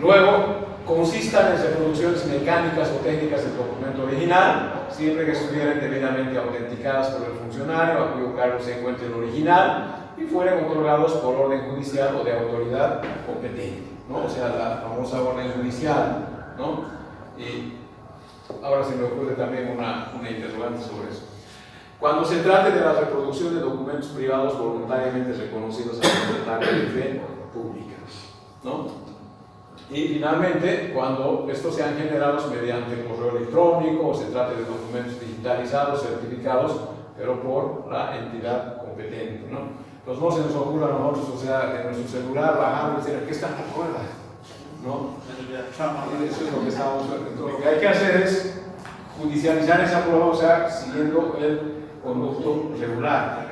Luego, consistan en reproducciones mecánicas o técnicas del documento original, siempre que estuvieran debidamente autenticadas por el funcionario a cuyo cargo se encuentre el original y fueran otorgados por orden judicial o de autoridad competente, ¿no? O sea, la famosa orden judicial, ¿no? Y ahora se me ocurre también una interrogante sobre eso. Cuando se trate de la reproducción de documentos privados voluntariamente reconocidos al propietario de fe pública, ¿no? Y finalmente, cuando estos sean generados mediante correo electrónico o se trate de documentos digitalizados, certificados, pero por la entidad competente, ¿no? Entonces no se nos ocurra a nosotros, o sea, de nuestro celular bajarlo y decir, aquí está la prueba, ¿no? Eso es lo que estamos haciendo. Lo que hay que hacer es judicializar esa prueba, o sea, siguiendo el conducto regular.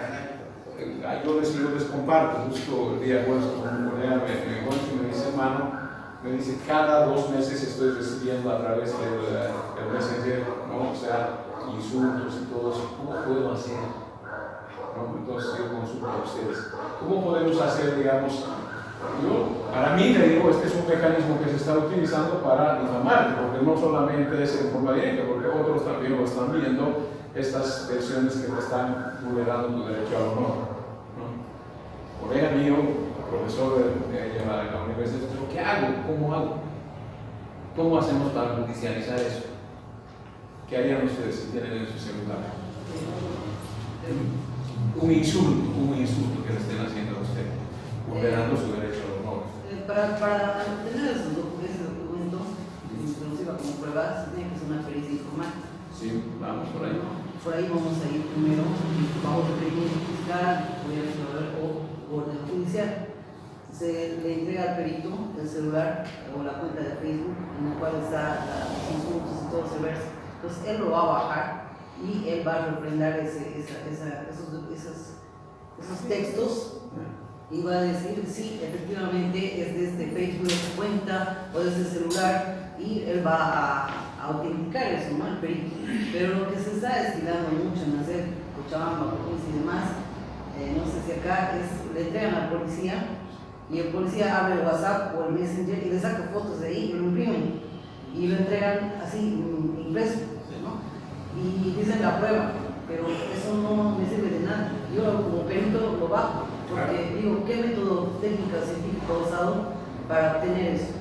Yo les comparto, justo el día jueves con un colega me encuentro y me dice, hermano, me dice, cada 2 meses estoy recibiendo a través del Messenger, ¿no? O sea, insultos y todo eso. ¿Cómo puedo hacer? ¿No? Entonces yo consulto a ustedes. ¿Cómo podemos hacer, digamos, para mí, le digo, este es un mecanismo que se está utilizando para difamarte, porque no solamente es en forma directa, porque otros también lo están viendo, estas versiones que te están vulnerando tu derecho al honor, ¿no? Colega mío, profesor de la universidad, ¿qué hago? ¿Cómo hago? ¿Cómo hacemos para judicializar eso? ¿Qué harían ustedes si tienen en su celular? Un insulto que le estén haciendo a usted, vulnerando su derecho al honor. Para tener ese documento, inclusive como pruebas, tiene que ser una pericia informática. Sí, vamos por ahí. Por ahí vamos a ir primero, bajo requerimiento fiscal, o orden judicial. Se le entrega al perito el celular o la cuenta de Facebook en la cual está los insultos y todo ese verso. Entonces él lo va a bajar y él va a refrendar esos textos y va a decir, sí, efectivamente es desde Facebook, de su cuenta o desde el celular, y él va a autenticar eso, ¿no? El perito. Pero lo que se está destilando mucho en hacer Cochabamba, provincia y demás, no sé si acá es, le entregan a la policía y el policía abre el WhatsApp o el Messenger y le saca fotos de ahí y lo imprimen y lo entregan así, impreso, ¿no? Y dicen la prueba, pero eso no me sirve de nada. Yo como perito lo bajo, porque digo, ¿qué método técnico científico he usado para obtener eso?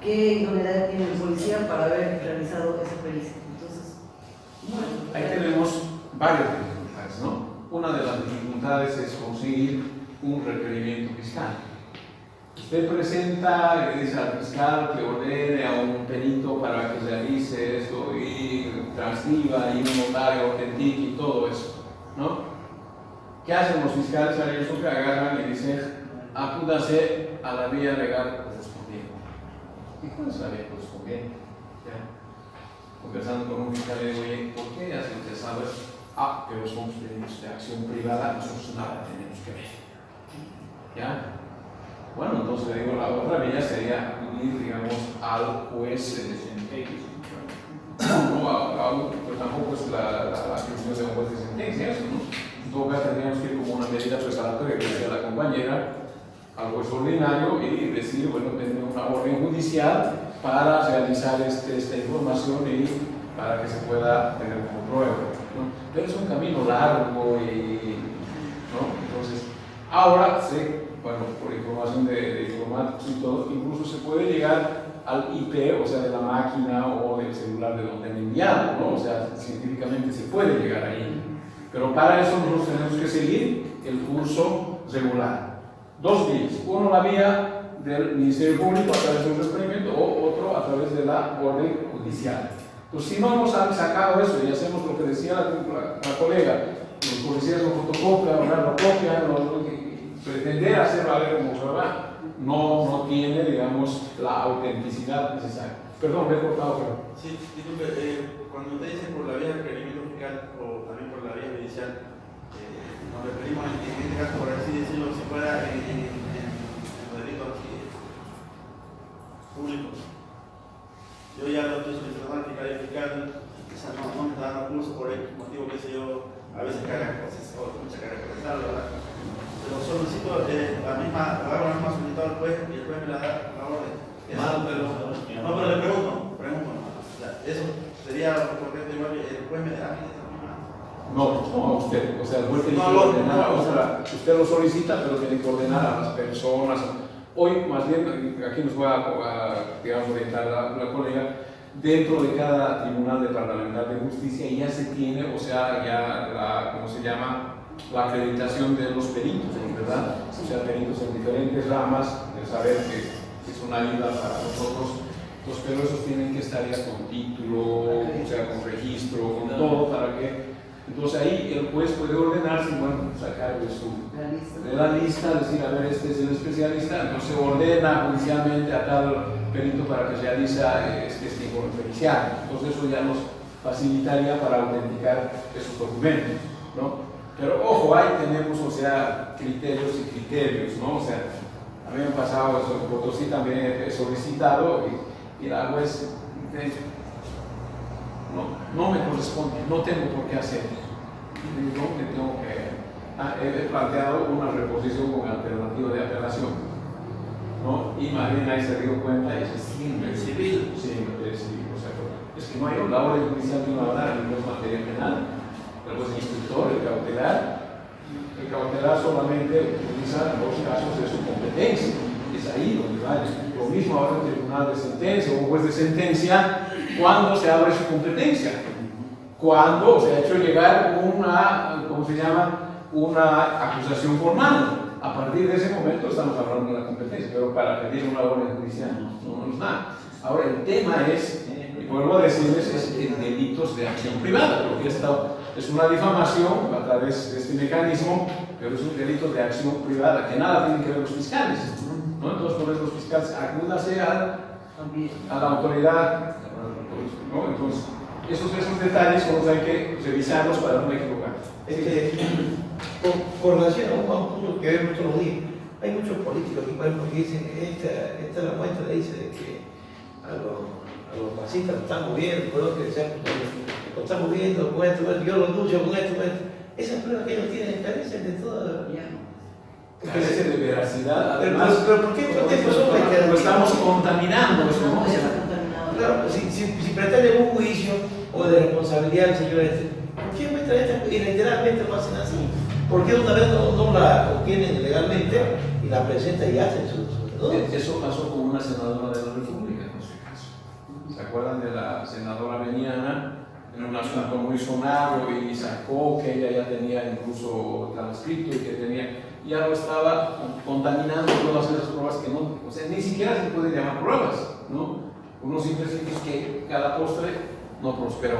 ¿Qué idoneidad tiene el policía para haber realizado esa pericia? Entonces, bueno, ahí tenemos varias dificultades, ¿no? Una de las dificultades es conseguir un requerimiento fiscal. Usted presenta, le dice al fiscal que ordene a un perito para que realice esto y transcriba y un notario autentique y todo eso, ¿no? ¿Qué hacen los fiscales? Ellos que agarran y dicen, acúdase a la vía legal correspondiente. ¿Y cuál es la vía correspondiente? ¿Ya? Conversando con un fiscal, le digo, oye, ¿por qué hacen que saber? Pero somos delitos de acción privada, nosotros nada tenemos que ver. ¿Ya? Bueno, entonces le digo, la otra vía sería ir, digamos, al juez de sentencia. Pues tampoco es la atribución de un juez de sentencia, eso, ¿no? En todo caso, tendríamos que ir como una medida preparatoria que decía la compañera al juez ordinario y decir, bueno, tener una orden judicial para realizar esta información y para que se pueda tener como prueba, ¿no? Pero es un camino largo ¿no? Entonces, ahora bueno, por información de informáticos y todo, incluso se puede llegar al IP, o sea, de la máquina o del celular de donde han enviado, ¿no? O sea, científicamente se puede llegar ahí. Pero para eso nosotros tenemos que seguir el curso regular. 2 vías. Uno, la vía del Ministerio Público a través de un requerimiento, o otro a través de la orden judicial. Entonces, si no hemos sacado eso y hacemos lo que decía la colega, los policías lo fotocopian, lo copian, pretender hacer valer como prueba no tiene, digamos, la autenticidad necesaria. Perdón, me he cortado, pero... Sí, disculpe, cuando usted dice por la vía del requerimiento fiscal o también por la vía judicial, nos referimos en este caso, por así decirlo, si fuera en los delitos públicos. Yo ya lo estoy solicitando al fiscal, quizás no me está dando curso por el motivo que sé yo, a veces carga cosas, o mucha carga procesal, ¿verdad? Pero solicito la misma solicitud al juez y el juez me la da la orden. Pero le pregunto, eso sería correcto igual que el juez me sea, el juez tiene que ordenar, o sea, usted lo solicita, pero tiene que ordenar a las personas. Hoy, más bien, aquí nos va a digamos, orientar la colega, dentro de cada tribunal departamental de justicia ya se tiene, o sea, ya la, ¿cómo se llama? La acreditación de los peritos, ¿verdad? O sea, peritos en diferentes ramas, de saber que es una ayuda para nosotros. Los esos tienen que estar ya con título, o sea, con registro, con todo, para que... Entonces ahí el juez puede ordenarse, bueno, sacar de la lista, decir, a ver, este es el especialista, entonces ordena judicialmente a tal perito para que realiza este informe pericial. Entonces eso ya nos facilitaría para autenticar esos documentos, ¿no? Pero ojo, ahí tenemos, o sea, criterios y criterios, ¿no? O sea, a mí me ha pasado eso, en Potosí también he solicitado y la juez no me corresponde, no tengo por qué hacer. No me tengo que... he planteado una reposición con alternativa de apelación, ¿no? Y más bien ahí se dio cuenta y es civil. Sí, es civil, o sea, es que no hay la orden judicial que va a dar en materia penal, pero el instructor, el cautelar solamente utiliza los casos de su competencia. Es ahí donde va. Lo mismo ahora en el tribunal de sentencia o un juez de sentencia, cuando se abre su competencia, cuando se ha hecho llegar una, ¿cómo se llama? Una acusación formal. A partir de ese momento estamos hablando de la competencia, pero para pedir una orden judicial no es nada. Ahora el tema es, y vuelvo a decirles, es delitos de acción privada, porque esta es una difamación a través de este mecanismo, pero es un delito de acción privada, que nada tienen que ver los fiscales, ¿no? Entonces, por eso los fiscales acúdase a la autoridad, ¿no? Entonces, esos detalles son los que hay que revisarlos para no equivocar. Con relación a un punto que vemos todos los días, hay muchos políticos que, por ejemplo, que dicen, esta es la muestra, dice, de que a los fascistas lo están moviendo, por lo que sea, lo están moviendo con esto, yo lo anuncio con esto, esas pruebas que ellos tienen carecen de toda... Carece de veracidad, además, pero ¿por qué lo estamos contaminando? Eso, ¿no? Claro, si pretenden un juicio o de responsabilidad del señor ¿por qué muestran esto y literalmente lo hacen así? ¿Por qué una vez no la obtienen legalmente y la presentan y hacen su denuncia? Eso pasó con una senadora de la República, en ese caso. ¿Se acuerdan de la senadora Beniana? En un asunto muy sonado y sacó que ella ya tenía incluso transcrito y que tenía, ya lo estaba contaminando todas esas pruebas que no, o sea, ni siquiera se puede llamar pruebas, ¿no? Unos simples que cada postre no prosperó.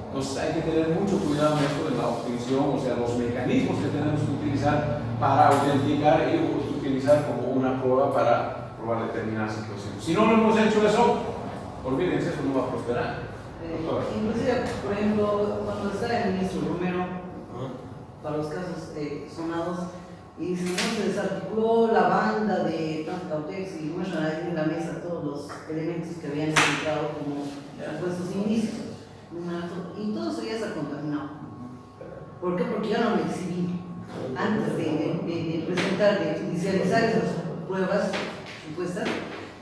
Entonces hay que tener mucho cuidado en esto de la obtención, o sea, los mecanismos que tenemos que utilizar para autenticar y utilizar como una prueba para probar determinadas situaciones. Si no lo hemos hecho eso, olvídense, eso no va a prosperar. Inclusive, por ejemplo, cuando está el ministro Romero, para los casos sonados, y dice, no se desarticuló la banda de Cautex y muestran ahí en la mesa todos los elementos que habían encontrado como supuestos indicios. Y todo eso ya está contaminado. ¿Por qué? Porque yo no me exhibí antes de presentar, de judicializar esas pruebas supuestas,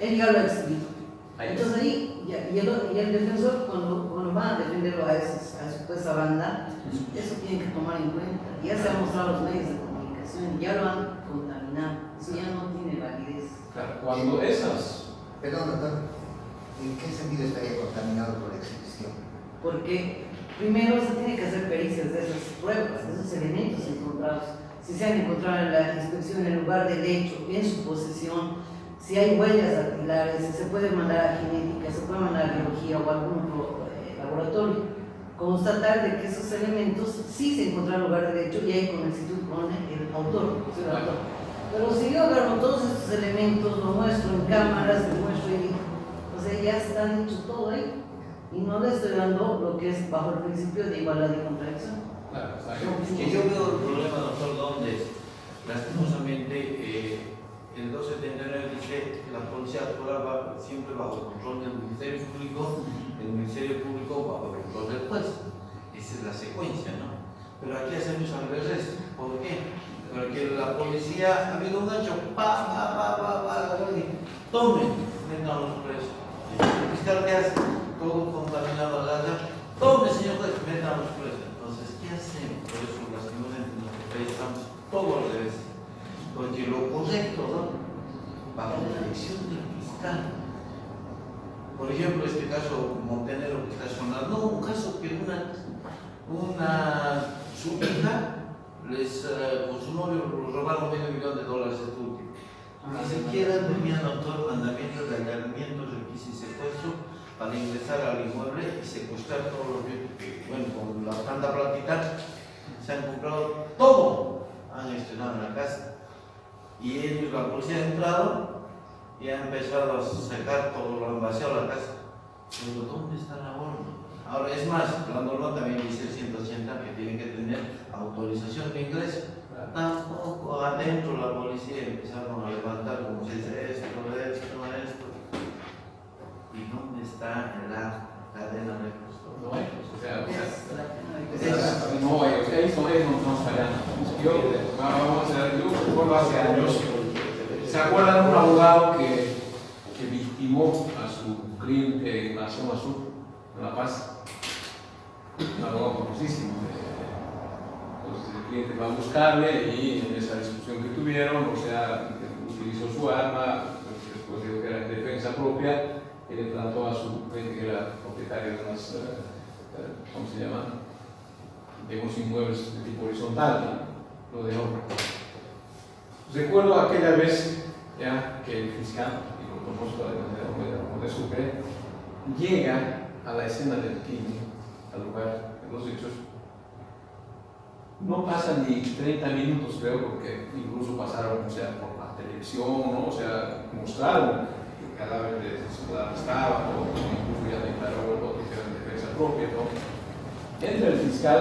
él ya lo ha exhibido. Entonces ahí, y el defensor cuando va a defenderlo a esa banda, eso tiene que tomar en cuenta. Ya se han mostrado los medios de comunicación, ya lo han contaminado, eso ya no tiene validez. Claro, cuando esas... Perdón, doctor, ¿en qué sentido estaría contaminado por exhibición? Porque primero se tiene que hacer pericias de esas pruebas, de esos elementos encontrados. Si se han encontrado en la inspección en el lugar del hecho, en su posesión, si hay huellas dactilares, si se puede mandar a genética, se puede mandar a biología o algún otro laboratorio, constatar de que esos elementos sí se encontraron en el lugar del hecho y hay conexión con el autor. Pero si yo agarro todos estos elementos, lo muestro en cámaras, lo muestro y o sea, ya está dicho todo ahí. Y no le estoy dando lo que es bajo el principio de igualdad y contradicción. Claro, Es que yo veo el problema, doctor, donde lastimosamente el 279 dice que la policía actual va siempre bajo el control del Ministerio Público, el Ministerio Público bajo el control del juez. Esa es la secuencia, ¿no? Pero aquí hacemos al revés. ¿Por qué? Porque la policía ha habido un gancho, tomen, metan los presos. El fiscal que hace todo contaminado al área, tome, señor juez, metan los presos. Entonces, ¿qué hacemos? Por eso lastimosamente todo lo debe ser. Porque lo correcto, ¿no? Bajo la elección del fiscal. Por ejemplo, este caso Montenegro que está sonando, no, un caso que su hija con su novio robaron $500,000 este último. Ni siquiera tenían autor mandamiento de allanamiento, requisito y secuestro para ingresar al inmueble y secuestrar todos los bienes. Bueno, con la tanta platita se han comprado todo, han estrenado en la casa. Y ellos, la policía ha entrado y ha empezado a sacar todo, lo han vaciado la casa. Pero ¿dónde está la orden? Ahora, es más, la norma también dice el 180 que tienen que tener autorización de ingreso. Tampoco adentro la policía empezaron a levantar como si dice esto. ¿Y dónde está la cadena de costos? No hay, eso no estamos fallando. Yo recuerdo hace años, ¿se acuerdan de un abogado que victimó a su cliente en la zona sur de La Paz? Un abogado famosísimo. Entonces el cliente va a buscarle y en esa discusión que tuvieron, utilizó su arma, después dijo que era en defensa propia, y le plantó a su cliente que era propietario de unas, ¿cómo se llama? De unos inmuebles de tipo horizontal, lo dejó. Recuerdo aquella vez ya que el fiscal, y por propósito de Sucre, llega a la escena del crimen, al lugar de los hechos. No pasan ni 30 minutos, creo, porque incluso pasaron, por la televisión, ¿no? Mostraron que el cadáver de su ciudadano estaba, o incluso ya declaró el otro que era en defensa propia, ¿no? Entra el fiscal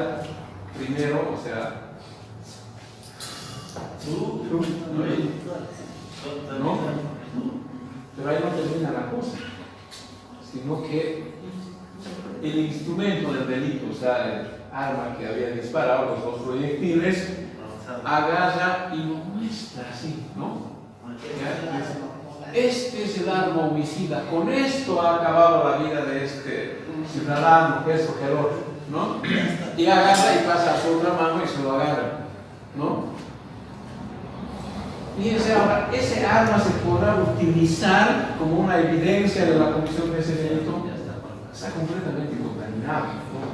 primero, no, pero ahí no termina la cosa, sino que el instrumento del delito, el arma que había disparado, los dos proyectiles, agarra y lo muestra así, ¿no? Este es el arma homicida, con esto ha acabado la vida de este ciudadano, que esto, que el otro, ¿no? Y agarra y pasa a su otra mano y se lo agarra, ¿no? Fíjense ahora, ese arma se podrá utilizar como una evidencia de la comisión de ese delito, está completamente contaminado, ¿no?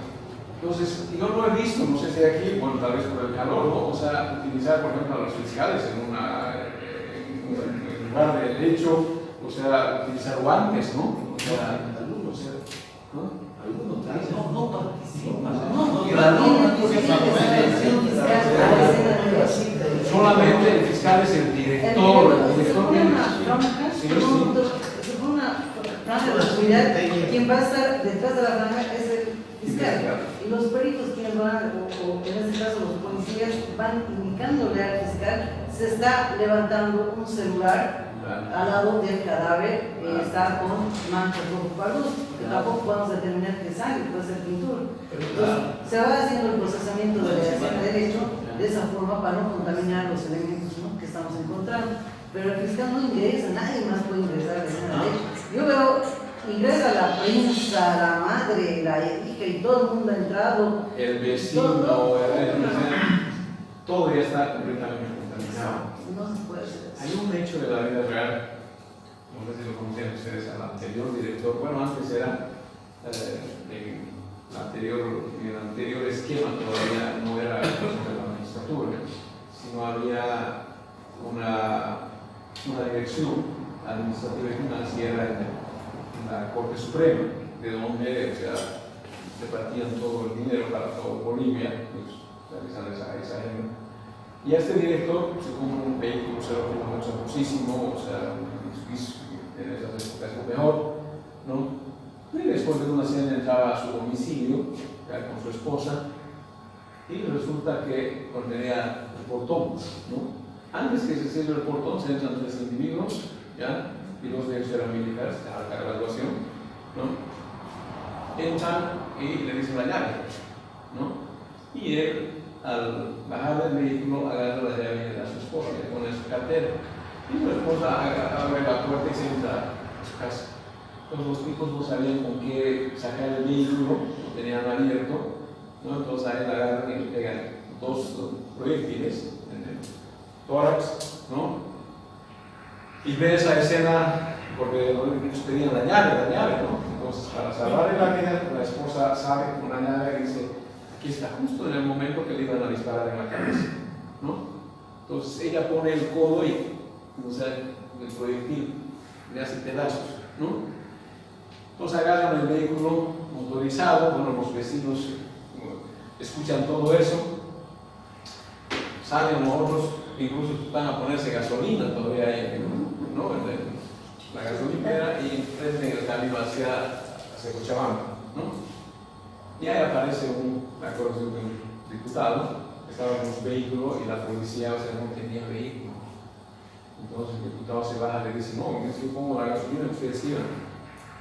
Entonces, yo lo he visto, no sé si aquí, bueno, tal vez por el calor, ¿no? Utilizar, por ejemplo, a los fiscales en lugar del hecho, utilizar guantes, ¿no? ¿no? Algunos utilizan. No participan. Solamente el fiscal es el director. Quien va a estar detrás de la franja es el fiscal. Y los peritos quienes van, o en este caso los policías, van indicándole al fiscal, se está levantando un celular al lado del cadáver, está con manchas rojo-pardos, que tampoco podemos determinar que es sangre, puede ser pintura. Entonces, se va haciendo el procesamiento de la escena del hecho de esa forma para no contaminar los elementos, ¿no?, que estamos encontrando. Pero el fiscal no ingresa, nadie más puede ingresar a la escena del hecho. Yo veo, ingresa la prensa, la madre, la hija y todo el mundo ha entrado. El vecino, todo ya está completamente contaminado. No se puede hacer eso. Hay un hecho de la vida real, no sé si lo conocían ustedes, al anterior director, bueno, antes era en el anterior esquema todavía no era el proceso de la magistratura, sino había una dirección administrativa y financiera en la Corte Suprema, de donde se partían todo el dinero para todo Bolivia, pues, realizando esa agenda. Y a este director se compra un vehículo 0 kilómetros hermosísimo, en esas épocas es mejor, ¿no? Y después de una cena entraba a su domicilio, ya con su esposa, y resulta que tenía el portón, ¿no? Antes que se cierre el portón se entran 3 individuos, ¿ya? Y los de ellos eran militares, de alta graduación, ¿no? Entran y le dicen la llave, ¿no? Y él, al bajar del vehículo, agarra la llave de su esposa, le pone su cartera, y su esposa abre la puerta y se entra a su casa. Entonces los tipos no sabían con qué sacar el vehículo, lo tenían abierto, ¿no? Entonces a él agarran y le pegan 2 proyectiles en tórax, ¿no? Y ve esa escena, porque ellos pedían la llave, ¿no? Entonces, para salvar la vida, la esposa sale con la llave y dice, aquí está, justo en el momento que le iban a disparar en la cabeza, ¿no? Entonces, ella pone el codo y, o sea, el proyectil le hace pedazos, ¿no? Entonces agarran el vehículo motorizado, bueno, los vecinos escuchan todo eso, salen los otros, incluso van a ponerse gasolina todavía ahí, ¿no? La gasolinera y emprenden el camino hacia Cochabamba, ¿no? Y ahí aparece me acuerdo de un diputado, estaba en un vehículo y la policía, o sea, no tenía vehículo. Entonces el diputado se baja y le dice, no, yo pongo la gasolina, ustedes sigan,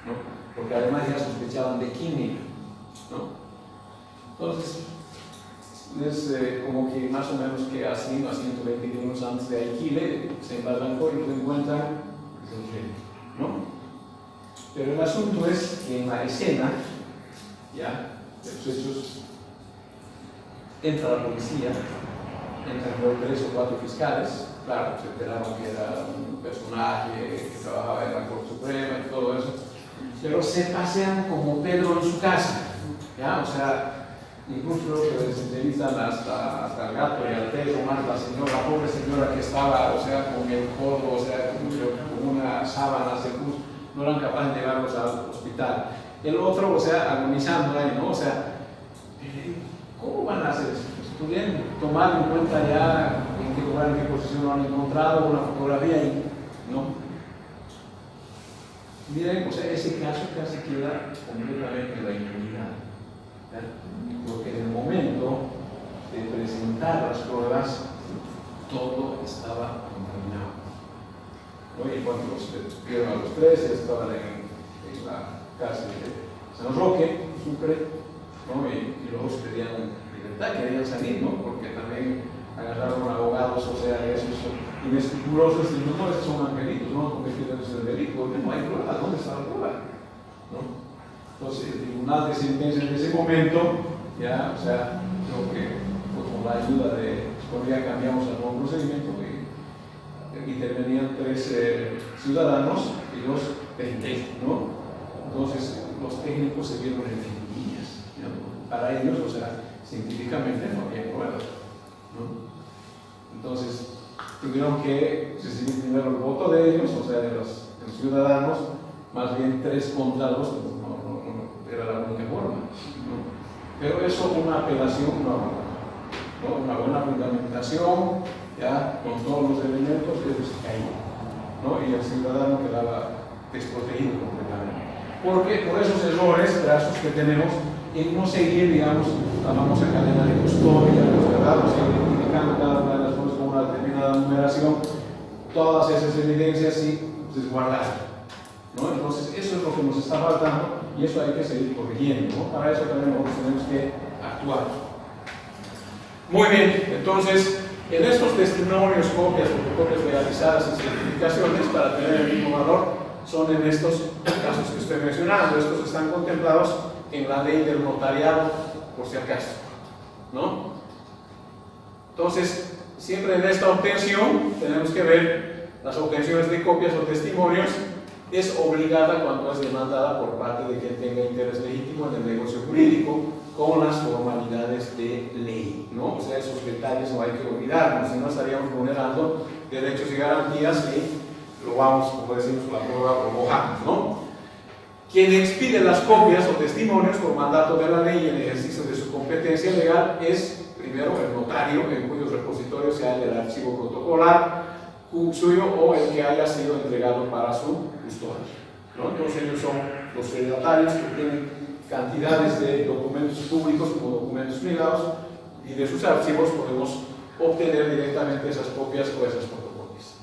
¿no? Porque además ya sospechaban de química, ¿no? Entonces, es como que más o menos que a 100 a 120 kilómetros antes de Aiquile, se embalancó y lo encuentran, ¿no? Pero el asunto es que en la escena, ya, de los hechos, entra la policía, entran 3 o 4 fiscales, claro, se enteraron que era un personaje que trabajaba en la Corte Suprema y todo eso, pero se pasean como Pedro en su casa, ¿ya? O sea, incluso se entrevistan hasta el gato y al perro, más la pobre señora que estaba, o sea, con el codo, o sea, con una sábana, no eran capaces de llevarlos al hospital. El otro, o sea, agonizando ahí, ¿no? O sea, ¿cómo van a hacer eso? ¿Pudieron tomar en cuenta ya en qué lugar, en qué posición lo han encontrado, una fotografía y no? Miren, o sea, ese caso casi queda completamente en la impunidad, porque en el momento de presentar las pruebas todo estaba contaminado. Y cuando los vieron a los 3, estaban en la cárcel de San Roque, Sucre, ¿no? Y los pedían libertad, querían salir, ¿no? Porque también agarraron abogados, o sea, esos inescrupulosos, y no, esos son angelitos, no cometidos el delito, porque no hay prueba, ¿dónde está la prueba? ¿No? Entonces, el tribunal de sentencia en ese momento, ya, o sea, creo que con la ayuda de, cuando ya cambiamos el nuevo procedimiento, intervenían 3 ciudadanos y 2 técnicos, ¿no? Entonces, los técnicos se vieron en finillas, ¿no? Para ellos, o sea, científicamente no había pruebas, ¿no? Entonces, tuvieron que recibir primero el voto de ellos, o sea, de los ciudadanos, más bien 3 contra 2, no era la única forma, ¿no? Pero eso, una apelación, no, una buena fundamentación, ya con todos los elementos, ellos se caían, ¿no? Y el ciudadano quedaba desprotegido completamente. Porque por esos errores, brazos que tenemos, en no seguir, digamos, la famosa cadena de custodia, los cerrados, identificando cada una de las cosas con una determinada numeración, todas esas evidencias sí resguardar, ¿no? Entonces, eso es lo que nos está faltando y eso hay que seguir corrigiendo, ¿no? Para eso también nosotros tenemos que actuar. Muy bien, entonces, en estos testimonios, copias, fotocopias legalizadas y certificaciones, para tener el mismo valor, son en estos casos que estoy mencionando. Estos están contemplados en la ley del notariado, por si acaso, ¿no? Entonces, siempre en esta obtención tenemos que ver las obtenciones de copias o testimonios. Es obligada cuando es demandada por parte de quien tenga interés legítimo en el negocio jurídico con las formalidades de ley, ¿no? O sea, esos detalles no hay que olvidarnos, si no estaríamos vulnerando derechos y garantías y lo vamos, como decimos, la prueba lo mojamos, ¿no? Quien expide las copias o testimonios por mandato de la ley en ejercicio de su competencia legal es, primero, el notario en cuyos repositorios se halla el archivo protocolar suyo o el que haya sido entregado para su custodia, ¿no? Entonces ellos son los fedatarios que tienen cantidades de documentos públicos como documentos privados y de sus archivos podemos obtener directamente esas copias o esas fotocopias.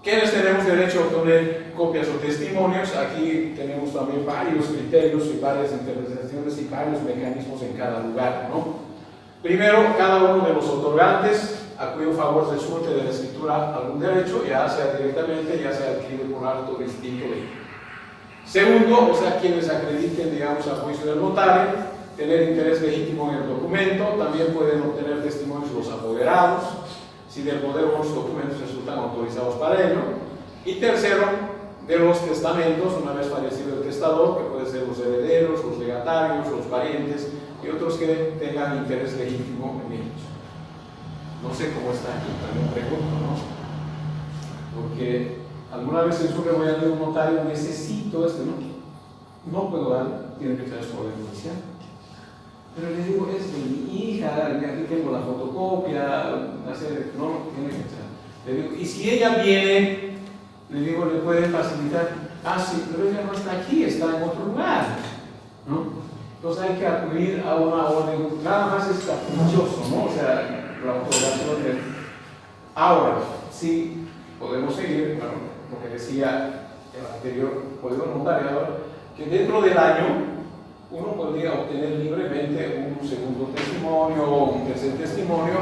¿Quiénes tenemos derecho a obtener copias o testimonios? Aquí tenemos también varios criterios y varias interpretaciones y varios mecanismos en cada lugar, ¿no? Primero, cada uno de los otorgantes a cuyo favor resulte de la escritura algún derecho, ya sea directamente, ya sea adquirido por acto distinto de. Segundo, o sea, quienes acrediten, digamos, a juicio del notario, tener interés legítimo en el documento, también pueden obtener testimonios los apoderados, si del poder o los documentos resultan autorizados para ello. Y tercero, de los testamentos, una vez fallecido el testador, que puede ser los herederos, los legatarios, los parientes y otros que tengan interés legítimo en ellos. No sé cómo está aquí, también pregunto, ¿no? Porque alguna vez en su voy a dar un notario, necesito este, no puedo dar, tiene que traer su orden judicial. Pero le digo, es de mi hija, aquí tengo la fotocopia, no, tiene que traer. Le digo, y si ella viene, le digo, le puede facilitar, sí, pero ella no está aquí, está en otro lugar, ¿no? Entonces hay que acudir a una orden, nada más es caprichoso, ¿no? O sea, la autorización de... Ahora, sí, podemos seguir, bueno, lo que decía el anterior código notariado, que dentro del año uno podría obtener libremente un segundo testimonio o un tercer testimonio,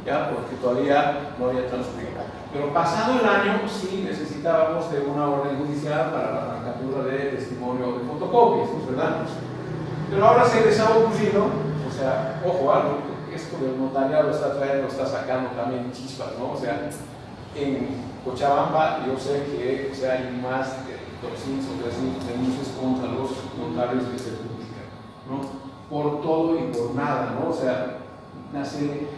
ya, porque todavía no había transcurrido. Pero pasado el año sí necesitábamos de una orden judicial para la arrancatura de testimonio de fotocopias, ¿no es verdad? Pero ahora se les ha ocurrido, o sea, ojo, algo, esto del notariado está sacando también chispas, ¿no? O sea, en Cochabamba yo sé que hay más de 200 o 300 denuncias contra los notarios que se publican, ¿no? Por todo y por nada, ¿no? O sea, nace,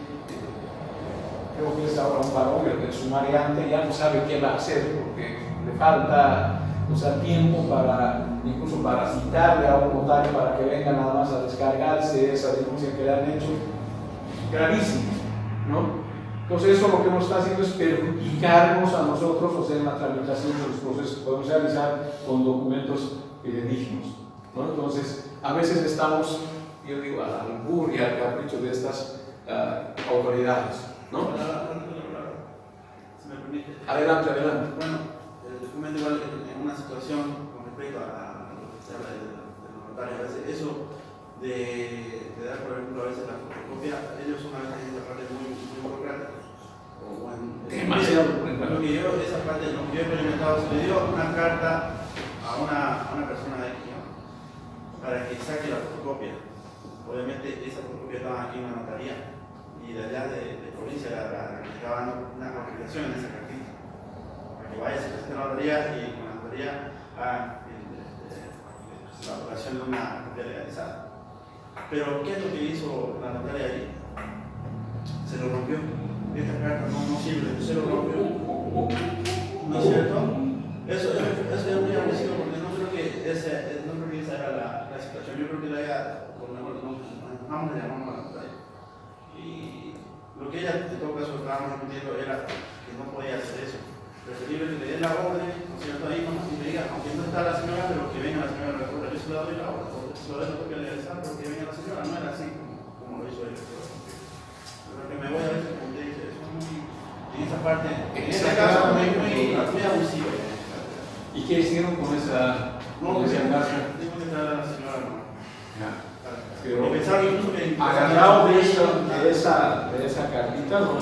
creo que es ahora un varón, el sumariante ya no sabe qué va a hacer porque le falta, o sea, tiempo para, incluso para citarle a un notario para que venga nada más a descargarse esa denuncia que le han hecho. Gravísimo, ¿no? Entonces eso lo que nos está haciendo es perjudicarnos a nosotros, o sea, en la tramitación de los procesos que podemos realizar con documentos fidedignos, ¿no? Entonces, a veces estamos, yo digo, a la lujuria, al capricho de estas autoridades, ¿no? Si me permite. Adelante. Bueno, el documento igual en una situación con respecto a lo que se habla del notario, a veces eso de dar, por ejemplo, a veces la fotocopia, ellos una vez tienen esa parte muy burocrática. Demasiado. Porque yo, esa parte, lo que yo he experimentado, se le dio una carta a una persona de aquí, ¿no? Para que saque la fotocopia. Obviamente, esa fotocopia estaba aquí en la notaría y de allá de provincia le estaba dando una confirmación en esa cartita. Para que vaya, se presente a la notaría y con la notaría haga la aprobación de una copia legalizada. Pero, ¿qué es lo que hizo la notaria ahí? Se lo rompió. Esta carta no sirve, se lo rompió. ¿No es cierto? Eso es muy agresivo porque no creo que esa era la situación. Yo creo que por lo mejor, vamos a llamarnos a la notaria. Y lo que ella, en todo caso, estábamos discutiendo era que no podía hacer eso. Preferible que le den la orden, ¿no es cierto? Ahí nomás y me diga, aunque no está la señora, pero que venga la señora a recordar. Yo se lo doy la orden, se lo doy la copia legalizada, pero que venga la señora. No era así como lo hizo ella. Pero que me voy a ver si como te dice, eso es muy. En esa parte, en este caso, muy abusivo. ¿Y qué hicieron con esa engarza? Tengo que entrar a la señora, ¿no? Pero pensaba incluso que agarrado de esa cartita, ¿no?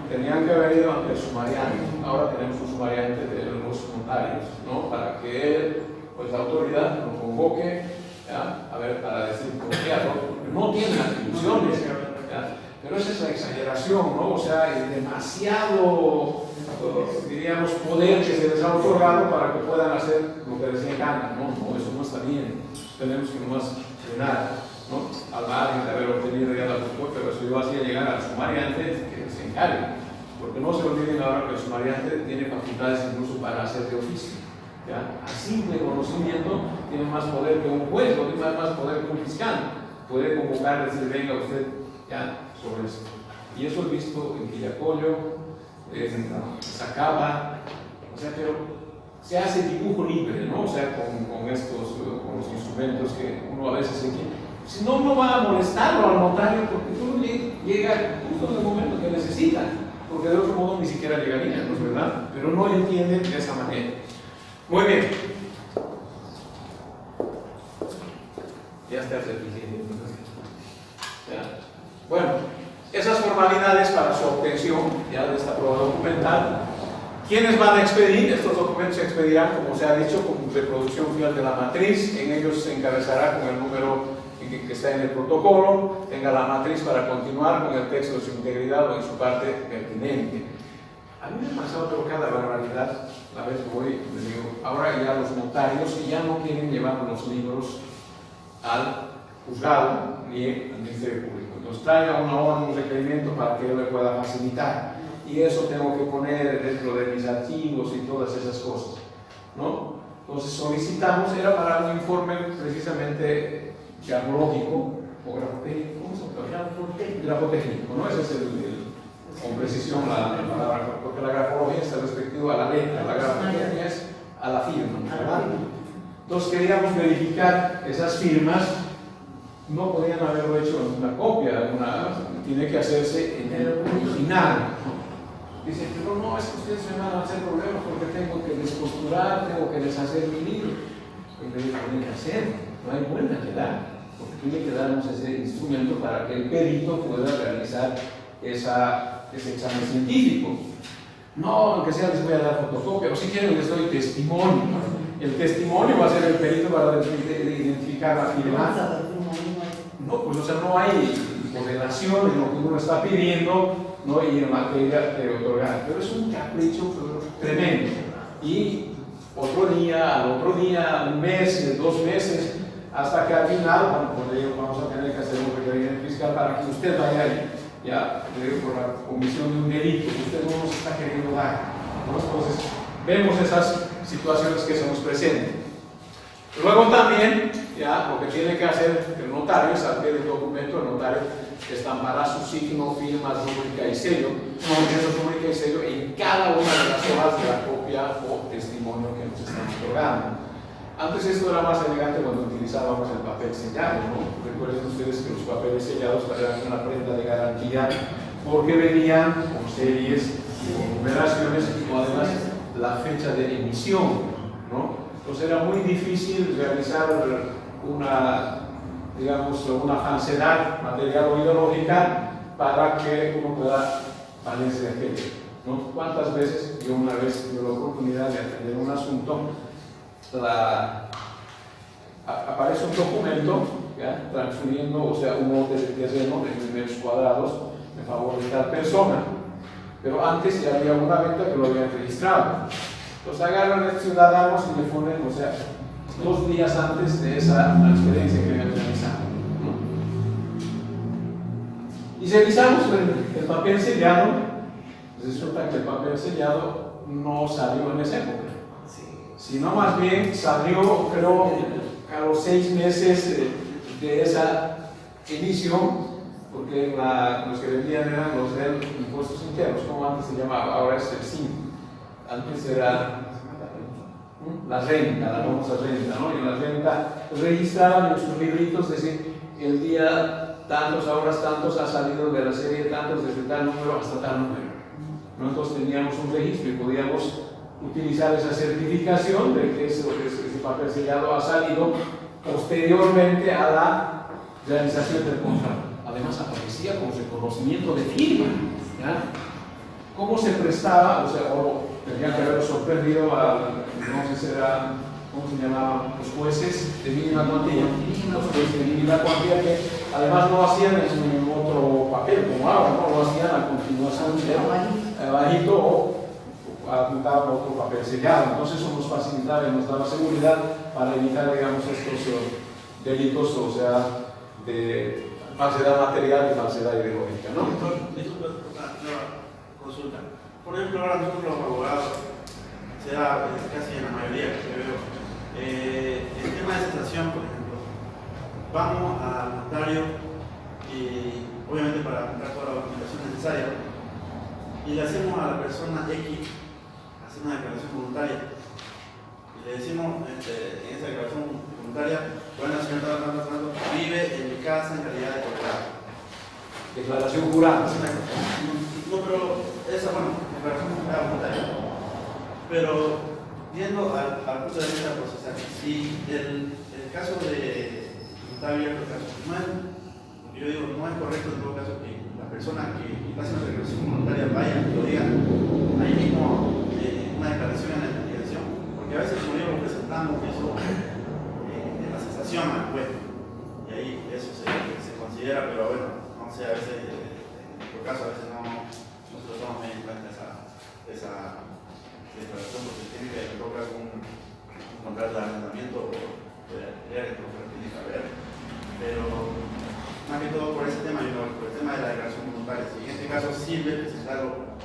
Tenían que haber ido ante el sumariante. Ahora tenemos un sumariante de los notarios, ¿no? Para que él, pues la autoridad lo convoque, ¿ya? A ver, para decir por qué no tienen atribuciones, ¿ya? Pero esa es la exageración, ¿no? O sea, es demasiado, diríamos, poder que se les ha otorgado para que puedan hacer lo que les dé gana, ¿no? No, eso no está bien. Tenemos que nomás frenar, ¿no? Al margen de haber obtenido ya la fotocopia, pero eso yo hacía llegar al sumariante que se encargue. Porque no se olviden ahora que el sumariante tiene facultades incluso para hacer de oficio, ¿ya? A simple conocimiento tiene más poder que un juez, no tiene más poder que un fiscal. Puede convocar y decir, venga usted, ya, sobre esto. Y eso he visto en Quillacollo, en Sacaba, o sea, pero se hace dibujo libre, ¿no? O sea, con los instrumentos que uno a veces se quiere. Si no, no va a molestarlo al notario porque tú llega justo en el momento que necesita, porque de otro modo ni siquiera llegaría, ¿no es verdad? Pero no entienden de esa manera. Muy bien. Ya está suficiente. ¿Ya? Bueno, esas formalidades para su obtención ya de esta prueba documental. ¿Quiénes van a expedir? Estos documentos se expedirán, como se ha dicho, con reproducción fiel de la matriz. En ellos se encabezará con el número que está en el protocolo, tenga la matriz para continuar con el texto en su integridad o en su parte pertinente. A mí me ha pasado pero cada barbaridad, la vez que voy, les digo, ahora ya los notarios ya no quieren llevar los libros al juzgado ni al Ministerio Público. Entonces traiga una orden, un requerimiento para que yo le pueda facilitar. Y eso tengo que poner dentro de mis archivos y todas esas cosas, ¿no? Entonces solicitamos, era para un informe precisamente grafológico o grafotécnico, ¿cómo se llama? Grafotécnico, ¿no? Ese es con precisión la palabra, porque la grafología está respectiva a la letra, la grafotécnica es a la firma, ¿verdad? Entonces queríamos verificar esas firmas, no podían haberlo hecho en una copia, tiene que hacerse en el original. Dice, pero no, es que ustedes me van a hacer problemas porque tengo que descosturar, tengo que deshacer mi libro. Pues le digo, tiene que hacer, no hay vuelta que dar, porque tiene que darnos ese instrumento para que el perito pueda realizar ese examen científico. No, aunque sea les voy a dar fotocopia, o si quieren les doy testimonio. El testimonio va a ser el perito para identificar la firma. No, pues o sea, no hay correlación en lo que uno está pidiendo, ¿no? Y en materia de otorgar, pero es un capricho tremendo. Y otro día, al otro día, un mes, 2 meses, hasta que al final, bueno, por ello vamos a tener que hacer un requerimiento fiscal para que usted vaya ahí, ya, por la comisión de un delito que usted no nos está queriendo dar, ¿no? Entonces, vemos esas situaciones que se nos presentan. Luego también, ya, lo que tiene que hacer el notario es al pie del documento, el notario estampará su signo, firma, rúbrica y sello, rúbrica y sello en cada una de las hojas de la copia o testimonio que nos están otorgando. Antes esto era más elegante cuando utilizábamos el papel sellado, ¿no? Recuerden ustedes que los papeles sellados eran una prenda de garantía porque venían con series y con numeraciones y además la fecha de emisión, ¿no? Entonces era muy difícil realizar una falsedad material o ideológica para que uno pueda valerse de aquello, ¿no? ¿Cuántas veces yo una vez tuve la oportunidad de atender un asunto? Aparece un documento, ¿ya? Transfiriendo, o sea, un lote de terreno de metros cuadrados en favor de tal persona, pero antes ya había una venta que lo habían registrado. Entonces agarran a estos ciudadanos y le ponen, o sea, 2 días antes de esa transferencia que habían realizado, ¿no? Y revisamos el papel sellado, resulta que el papel sellado no salió en esa época, sino más bien salió, creo, a los 6 meses de esa emisión, porque los que vendían eran los de impuestos internos, como antes se llamaba, ahora es el CIN. Antes era la renta, la famosa renta, ¿no? Y en la renta registraban en sus libritos, es decir, el día tantos, horas tantos ha salido de la serie tantos desde tal número hasta tal número, ¿no? Entonces teníamos un registro y podíamos utilizar esa certificación de que ese papel sellado ha salido posteriormente a la realización del contrato. Además aparecía con reconocimiento de firma, ¿ya? ¿Cómo se prestaba? O sea, tendrían que haber sorprendido a, no sé si era, ¿cómo se llamaban? Los jueces de mínima cuantía. Los jueces de mínima cuantía que además no hacían en otro papel como ahora, no lo hacían a continuación bajito o apuntaban otro papel sellado. Entonces eso nos facilitaba y nos daba seguridad para evitar, digamos, estos delitos, o sea, de falsedad material y falsedad ideológica, ¿no? Consulta. Por ejemplo, ahora nosotros los abogados, sea casi en la mayoría que veo, el tema de cesación, por ejemplo, vamos al notario y obviamente para apuntar toda la documentación necesaria y le hacemos a la persona X hacer una declaración voluntaria y le decimos en esa declaración voluntaria, bueno, señor tanto, vive en mi casa en calidad de cobrado. Declaración jurada. No, pero esa, bueno, declaración voluntaria. Pero viendo al punto de vista procesal, si el caso de está abierto el caso, yo digo, no es correcto en todo caso que la persona que hace una declaración voluntaria vaya y lo diga ahí mismo una declaración en la investigación, porque a veces como yo lo presentamos eso en la cesación al juez, y ahí eso considera, pero bueno, no sé, a veces, en nuestro caso, a veces no se lo toma muy en cuenta esa declaración, porque tiene que lograr un contrato de arrendamiento o de alquiler que tiene que haber. Pero más que todo por ese tema, por el tema de la declaración voluntaria. Si en este caso sirve presentarlo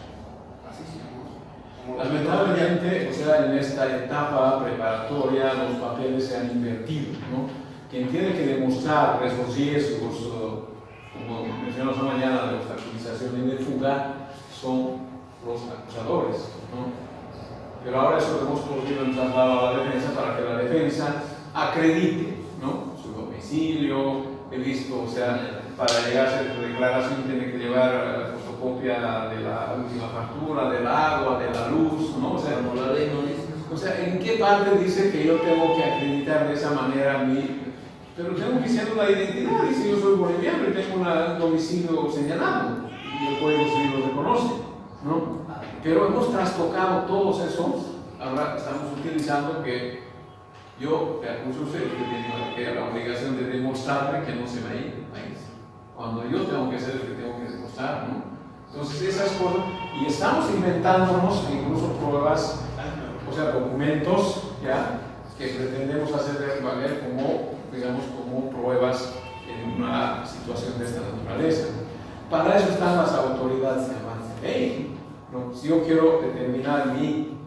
así, ¿no? Lamentablemente, o sea, en esta etapa preparatoria los papeles se han invertido, ¿no? Quien tiene que demostrar esos riesgos, como mencionamos mañana, de obstaculización y de fuga, son los acusadores, ¿no? Pero ahora eso lo hemos podido trasladar a la defensa para que la defensa acredite, ¿no?, su domicilio. He visto, o sea, para llegar a esa declaración tiene que llevar fotocopia de la última factura, del agua, de la luz, ¿no? O sea, Como la ley no dice. o sea, ¿en qué parte dice que yo tengo que acreditar de esa manera a mí? Pero tengo que ser una identidad, dice yo soy boliviano y tengo un domicilio señalado y el Código Civil lo reconoce, ¿no? Pero hemos trastocado todos esos, ahora estamos utilizando que yo te acuso a usted que tiene la obligación de demostrarme que no se va a ir del país, cuando yo tengo que ser el que tengo que demostrar, ¿no? Entonces esas cosas, y estamos inventándonos incluso pruebas, o sea, documentos, ¿ya?, que pretendemos hacer valer como, digamos, como pruebas en una situación de esta naturaleza. Para eso están las autoridades de avance de ley, ¿no? Si yo quiero determinar mi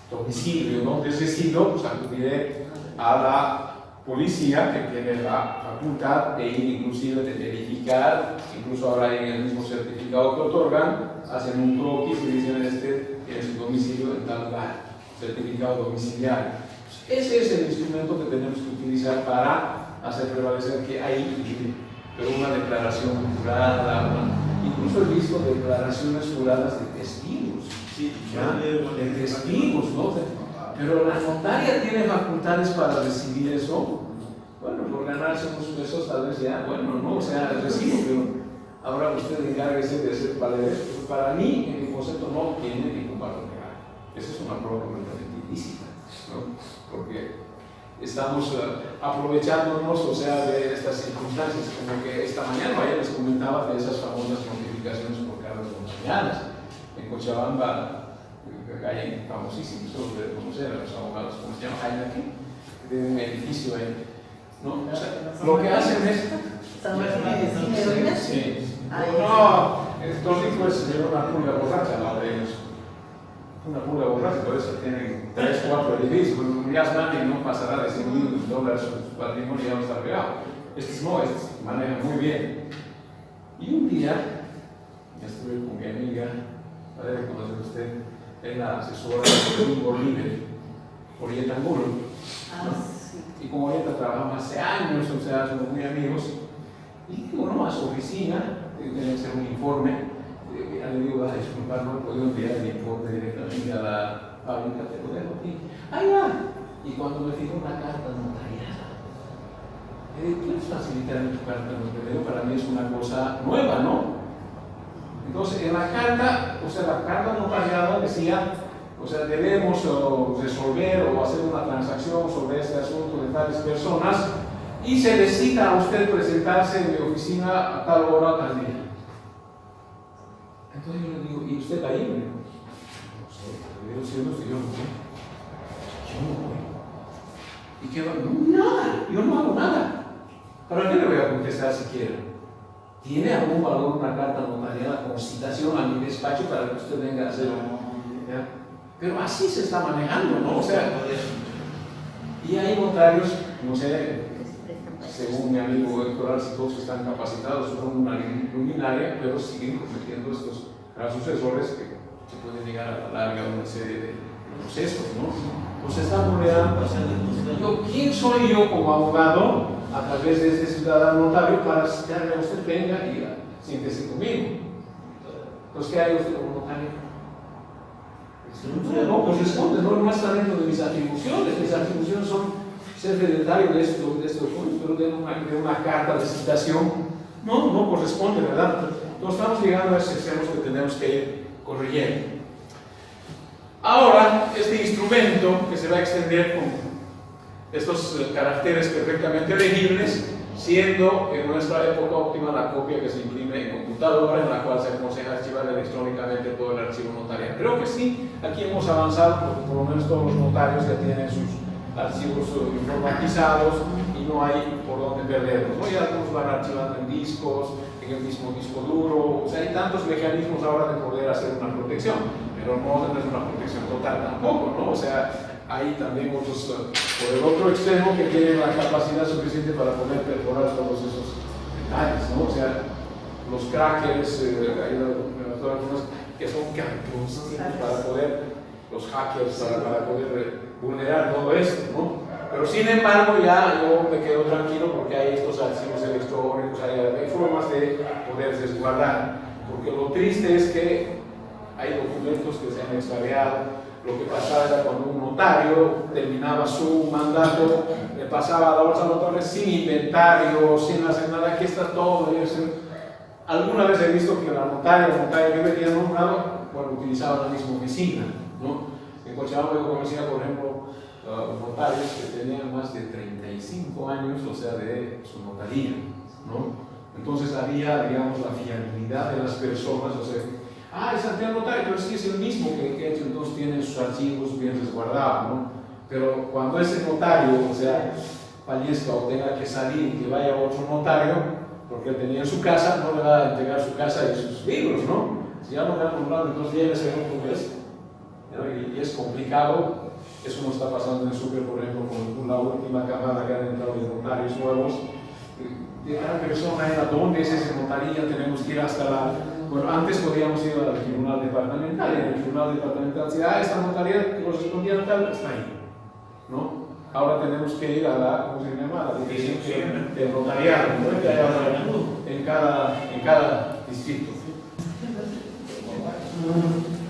domicilio, ¿no?, necesito, pues acudiré a la policía, que tiene la facultad de ir, inclusive de verificar, incluso ahora en el mismo certificado que otorgan, hacen un croquis y dicen tiene su domicilio en tal lugar, certificado domiciliario. Ese es el instrumento que tenemos que utilizar para hacer prevalecer que hay vive, pero una declaración jurada, incluso he visto declaraciones juradas de testigos, ¿ya?, de testigos, ¿no? Pero la notaria tiene facultades para recibir eso. Bueno, por ganarse unos pesos tal vez ya, bueno, no, o sea, recibo, pero ahora usted encárguese de hacer valer esto. Para mí, en mi concepto, no tiene ningún valor legal. Esa es una prueba completamente ilícita, ¿no? Porque estamos aprovechándonos, o sea, de estas circunstancias, como que esta mañana ayer les comentaba de esas famosas notificaciones por cargos consignadas. En Cochabamba hay famosísimos, solo de conocer a los abogados, ¿cómo se llama? Hay aquí, de un edificio ahí, ¿no? O sea, lo que hacen es... San Martín de Cine, sí. Ahí No, entonces pues era una pulga borracha la de ellos. Una pulga borracha, por eso tienen 3 o 4 edificios. Ya nadie no pasará de $100,000 su patrimonio, ya no está pegado. Estos no, estos manejan muy bien. Y un día, estuve con mi amiga, parece que conoce usted, es la asesora de Bingo Libre, Orieta Angulo. sí. Y como Orieta trabajamos hace años, o sea, somos muy amigos, y digo, no, a su oficina, tiene que hacer un informe. Ya le digo, disculpa, no he podido enviar el informe directamente a la fábrica, te lo dejo aquí. Ahí va. Y cuando me fijó una carta notariada, le digo, ¿quieres facilitar tu carta notariada? Para mí es una cosa nueva, ¿no? Entonces, en la carta, o sea, la carta notariada decía, o sea, debemos resolver o hacer una transacción sobre este asunto de tales personas y se le cita a usted presentarse en mi oficina a tal hora, tal día. Entonces yo le digo, ¿y usted ahí? Me dijo, no sé, le digo, si yo no voy. Yo no voy. ¿Y qué va? No, nada, yo no hago nada. ¿Para qué le voy a contestar siquiera? ¿Tiene algún valor una carta notariada con citación a mi despacho para que usted venga a hacerlo? ¿Ya? Pero así se está manejando, ¿no? O sea, y hay notarios, no sé, según mi amigo Héctor Arce, todos están capacitados, son una luminaria, pero siguen cometiendo estos casos errores que se pueden llegar a la larga a una serie de procesos, ¿no? Pues están vulnerando. ¿Quién soy yo como abogado, a través de este ciudadano notario, para citarle a usted, venga y siéntese conmigo? Entonces, ¿qué hay usted como notario? No corresponde, no está dentro de mis atribuciones. Mis atribuciones son ser hereditario de este documento, pero de una carta de citación no corresponde, ¿verdad? Entonces estamos llegando a esos extremos que tenemos que ir corrigiendo. Ahora, este instrumento que se va a extender con estos caracteres perfectamente legibles, siendo en nuestra época óptima la copia que se imprime en computadora, en la cual se aconseja archivar electrónicamente todo el archivo notarial. Creo que sí, aquí hemos avanzado, porque por lo menos todos los notarios ya tienen sus archivos informatizados y no hay por dónde perderlos, ¿no? Ya algunos van archivando en discos, en el mismo disco duro, o sea, hay tantos mecanismos ahora de poder hacer una protección, pero no es una protección total tampoco, ¿no? O sea, hay también otros, por el otro extremo, que tienen la capacidad suficiente para poder perforar todos esos detalles, ¿no? O sea, los crackers, hay algunos que son campos para poder, los hackers, para poder vulnerar todo esto, ¿no? Pero sin embargo, ya yo me quedo tranquilo porque hay estos archivos electrónicos, hay formas de poder resguardar, porque lo triste es que hay documentos que se han extraviado. Lo que pasaba era cuando un notario terminaba su mandato, le pasaba a la bolsa notarial sin inventario, sin hacer nada, aquí está todo. Alguna vez he visto que la notaria que me había nombrado, bueno, utilizaba la misma oficina, ¿no? En Cochabamba yo conocía, por ejemplo, notarios que tenían más de 35 años, o sea, de su notaría, ¿no? Entonces había, digamos, la fiabilidad de las personas, o sea, es Santiago Notario, pero sí es el mismo que hecho, entonces tiene sus archivos bien resguardados, ¿no? Pero cuando ese notario, o sea, fallezca o tenga que salir y que vaya a otro notario, porque él tenía en su casa, no le va a entregar su casa y sus libros, ¿no? Si ya no le han nombrado, entonces llévese otro vez, ¿no? Y es complicado. Eso nos está pasando en el súper, por ejemplo, con la última camada que han entrado de notarios nuevos. De cada persona era dónde es esa notaría, tenemos que ir hasta la... Bueno, antes podíamos ir al tribunal departamental, y en el tribunal departamental decía, esta notaría que correspondía a tal, está ahí, ¿no? Ahora tenemos que ir a la, ¿cómo se llama? La dirección del notariado, ¿no? Que hay ahora en cada distrito.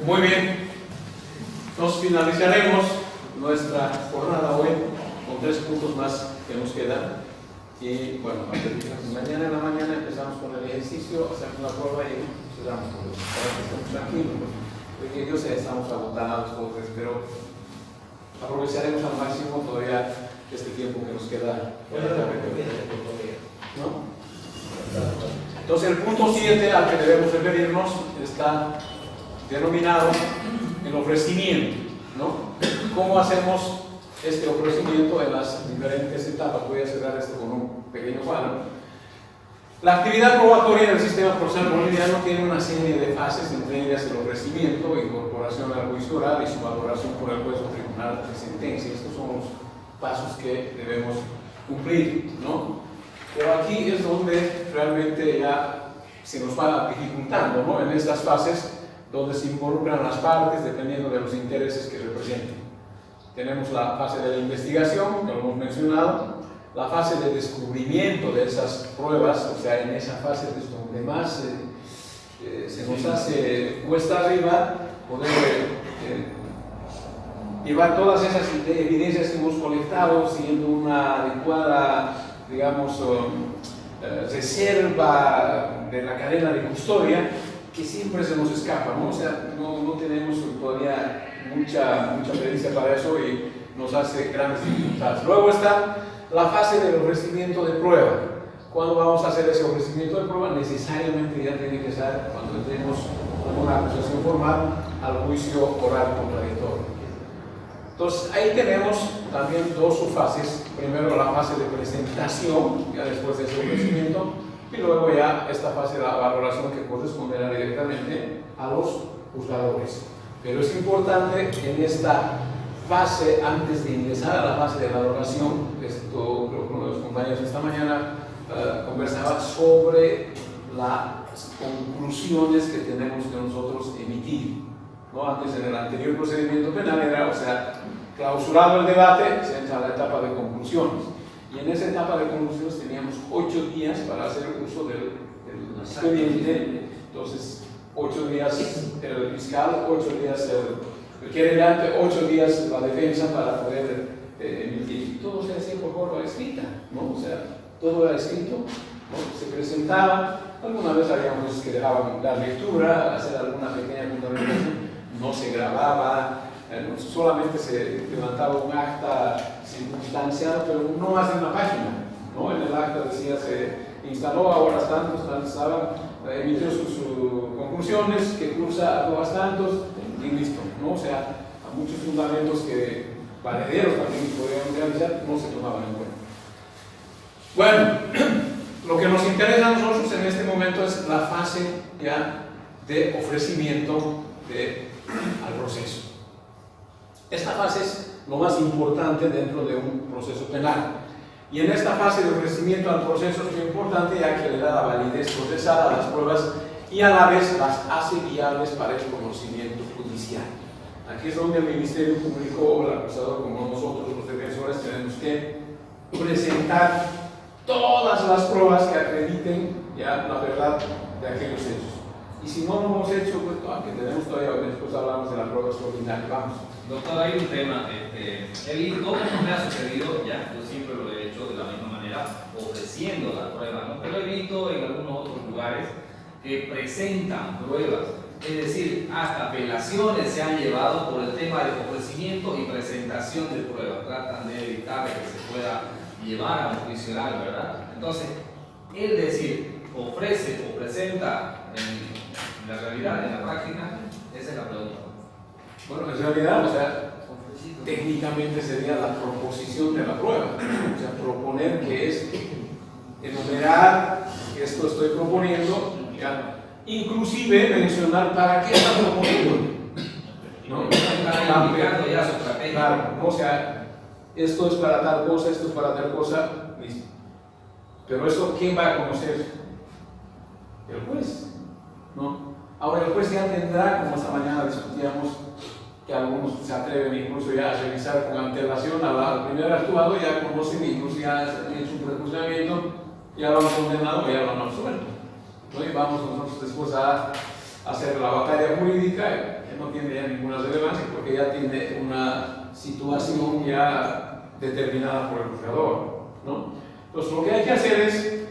Muy bien, nos finalizaremos nuestra jornada hoy con 3 puntos más que nos quedan. Y bueno, mañana en la mañana empezamos con el ejercicio, hacemos la prueba y cerramos con eso. Estamos tranquilos, porque yo sé, estamos agotados todos, pero aprovecharemos al máximo todavía este tiempo que nos queda. ¿No? Entonces el punto 7 al que debemos referirnos está denominado el ofrecimiento, ¿no? ¿Cómo hacemos este ofrecimiento en las diferentes etapas? Voy a cerrar esto con un pequeño cuadro. La actividad probatoria del sistema procesal boliviano tiene una serie de fases, entre ellas el ofrecimiento, incorporación al juicio oral y su valoración por el juez o tribunal de sentencia. Estos son los pasos que debemos cumplir, ¿no? Pero aquí es donde realmente ya se nos va dificultando, ¿no? En estas fases donde se involucran las partes dependiendo de los intereses que representen. Tenemos la fase de la investigación, que lo hemos mencionado, la fase de descubrimiento de esas pruebas, o sea, en esa fase es donde más se nos hace cuesta arriba poder llevar todas esas evidencias que hemos colectado siguiendo una adecuada, digamos, reserva de la cadena de custodia, que siempre se nos escapa, ¿no? O sea, no tenemos todavía mucha pericia para eso y nos hace grandes dificultades. Luego está la fase del ofrecimiento de prueba. Cuando vamos a hacer ese ofrecimiento de prueba, necesariamente ya tiene que ser cuando entremos con una acusación formal al juicio oral contradictorio. Entonces, ahí tenemos también 2 subfases. Primero la fase de presentación, ya después de ese ofrecimiento, y luego ya esta fase de la valoración que corresponderá directamente a los juzgadores. Pero es importante en esta fase, antes de ingresar a la fase de valoración, esto creo que uno de los compañeros esta mañana conversaba sobre las conclusiones que tenemos que nosotros emitir, ¿no? Antes, en el anterior procedimiento penal era, o sea, clausurado el debate, se entra a la etapa de conclusiones. Y en esa etapa de conclusiones teníamos 8 días para hacer uso del expediente. Entonces, 8 días el fiscal, 8 días el querellante, 8 días la defensa para poder emitir. Todo se hacía por forma escrita, ¿no? O sea, todo era escrito, ¿no? Se presentaba. Alguna vez había unos que dejaban dar lectura, hacer alguna pequeña fundamentación, no se grababa. Solamente se levantaba un acta circunstancial, pero no más de una página, ¿no? En el acta decía se instaló a horas tantos, emitió sus conclusiones, que cursa a horas tantos y listo, ¿no? O sea, a muchos fundamentos que valederos también podrían realizar no se tomaban en cuenta. Bueno, lo que nos interesa a nosotros en este momento es la fase ya de ofrecimiento al proceso. Esta fase es lo más importante dentro de un proceso penal. Y en esta fase de ofrecimiento al proceso es muy importante ya que le da la validez procesal a las pruebas y a la vez las hace viables para el conocimiento judicial. Aquí es donde el Ministerio Público o el acusador, como nosotros los defensores, tenemos que presentar todas las pruebas que acrediten ya la verdad de aquellos hechos. Y si no lo hemos hecho, pues aunque tenemos todavía, después hablamos de la prueba extraordinaria. Vamos. Doctor, hay un tema, he visto, me ha sucedido, ya, yo siempre lo he hecho de la misma manera, ofreciendo la prueba, ¿no? Pero he visto en algunos otros lugares que presentan pruebas, es decir, hasta apelaciones se han llevado por el tema de ofrecimiento y presentación de pruebas, tratan de evitar que se pueda llevar a un juicio oral, ¿verdad? Entonces, el decir, ofrece o presenta en la realidad, en la práctica, esa es la pregunta. Bueno, en realidad, o sea, técnicamente sería la proposición de la prueba, o sea, proponer que es enumerar que esto estoy proponiendo, ya, inclusive mencionar para qué está proponiendo, ¿no? Está indicando ya su estrategia. Claro, o sea, esto es para tal cosa, esto es para tal cosa, listo. Pero eso, ¿quién va a conocer? El juez, ¿no? Ahora el juez ya tendrá, como esta mañana discutíamos, que algunos se atreven incluso ya a revisar con antelación al primer actuado, ya conocen, incluso ya en su prejuiciamiento, ya lo han condenado, ya lo han absuelto. Entonces vamos nosotros después a hacer la batalla jurídica, que no tiene ya ninguna relevancia, porque ya tiene una situación ya determinada por el juzgador, ¿no? Entonces lo que hay que hacer es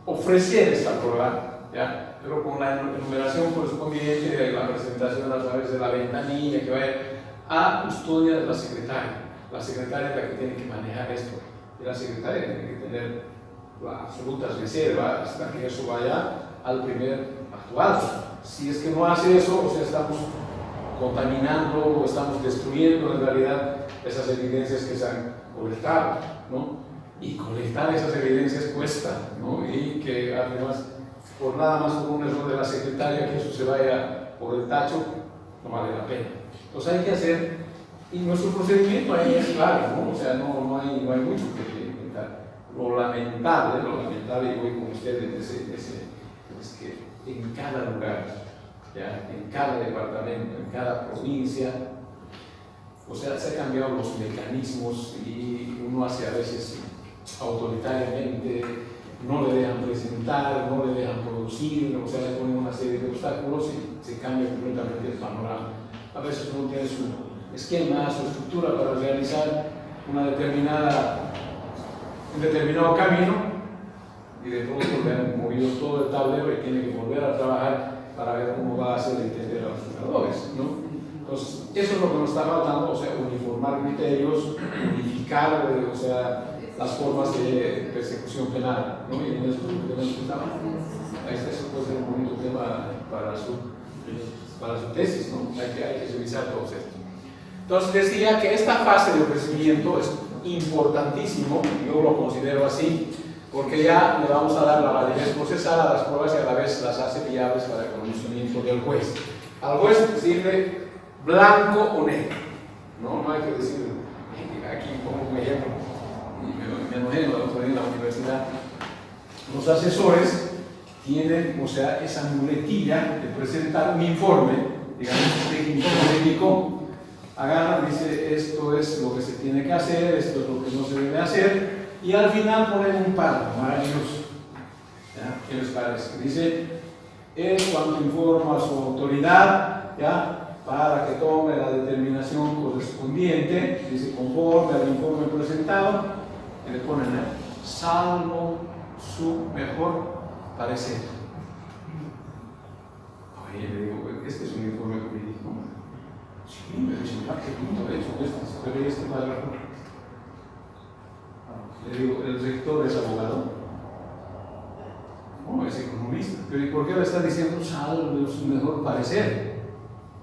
ofrecer esta prueba, ¿ya? Pero con la enumeración correspondiente de la presentación a través de la ventanilla que vaya a custodia de la secretaria. La secretaria es la que tiene que manejar esto. Y la secretaria tiene que tener la absoluta reserva hasta que eso vaya al primer actuado. Si es que no hace eso, o sea, estamos contaminando o estamos destruyendo en realidad esas evidencias que se han colectado, ¿no? Y colectar esas evidencias cuesta, ¿no? Y que además, por nada más por un error de la secretaria, que eso se vaya por el tacho, no vale la pena. Entonces hay que hacer, y nuestro procedimiento ahí es claro, ¿no? O sea, no hay mucho que inventar. Lo lamentable, y voy con ustedes, es que en cada lugar, ¿ya? En cada departamento, en cada provincia, o sea, se han cambiado los mecanismos y uno hace a veces autoritariamente, no le dejan presentar, no le dejan producir, o sea, le ponen una serie de obstáculos y se cambia completamente el panorama. A veces uno tiene su esquema, su estructura para realizar un determinado camino y de pronto le han movido todo el tablero y tiene que volver a trabajar para ver cómo va a hacer entender a los juzgadores, ¿no? Entonces, eso es lo que nos está faltando, o sea, uniformar criterios, unificar, o sea, las formas de persecución penal, ¿no? Y en eso estamos. Eso puede ser un bonito tema para su tesis, ¿no? Hay que revisar todo esto. Entonces decía que esta fase de ofrecimiento es importantísimo, yo lo considero así, porque ya le vamos a dar la validez procesal a las pruebas y a la vez las hace viables para el conocimiento del juez. Al juez decirle blanco o negro, no hay que decir, aquí pongo un ejemplo. Me enojé en la universidad, los asesores tienen, o sea, esa muletilla de presentar un informe, digamos, técnico, agarran, dice, esto es lo que se tiene que hacer, esto es lo que no se debe hacer, y al final ponen un párrafo maravilloso. ¿Ya? ¿Qué les parece? Dice, es cuando informa a su autoridad, ¿ya? Para que tome la determinación correspondiente, dice, conforme al informe presentado, y le ponen, salvo su mejor parecer. Oye, le digo, este es un informe jurídico. Sí, me dice, ¿qué punto de hecho? Pero este párrafo. Le digo, el rector es abogado. No, es economista. Pero ¿y por qué le está diciendo salve su mejor parecer?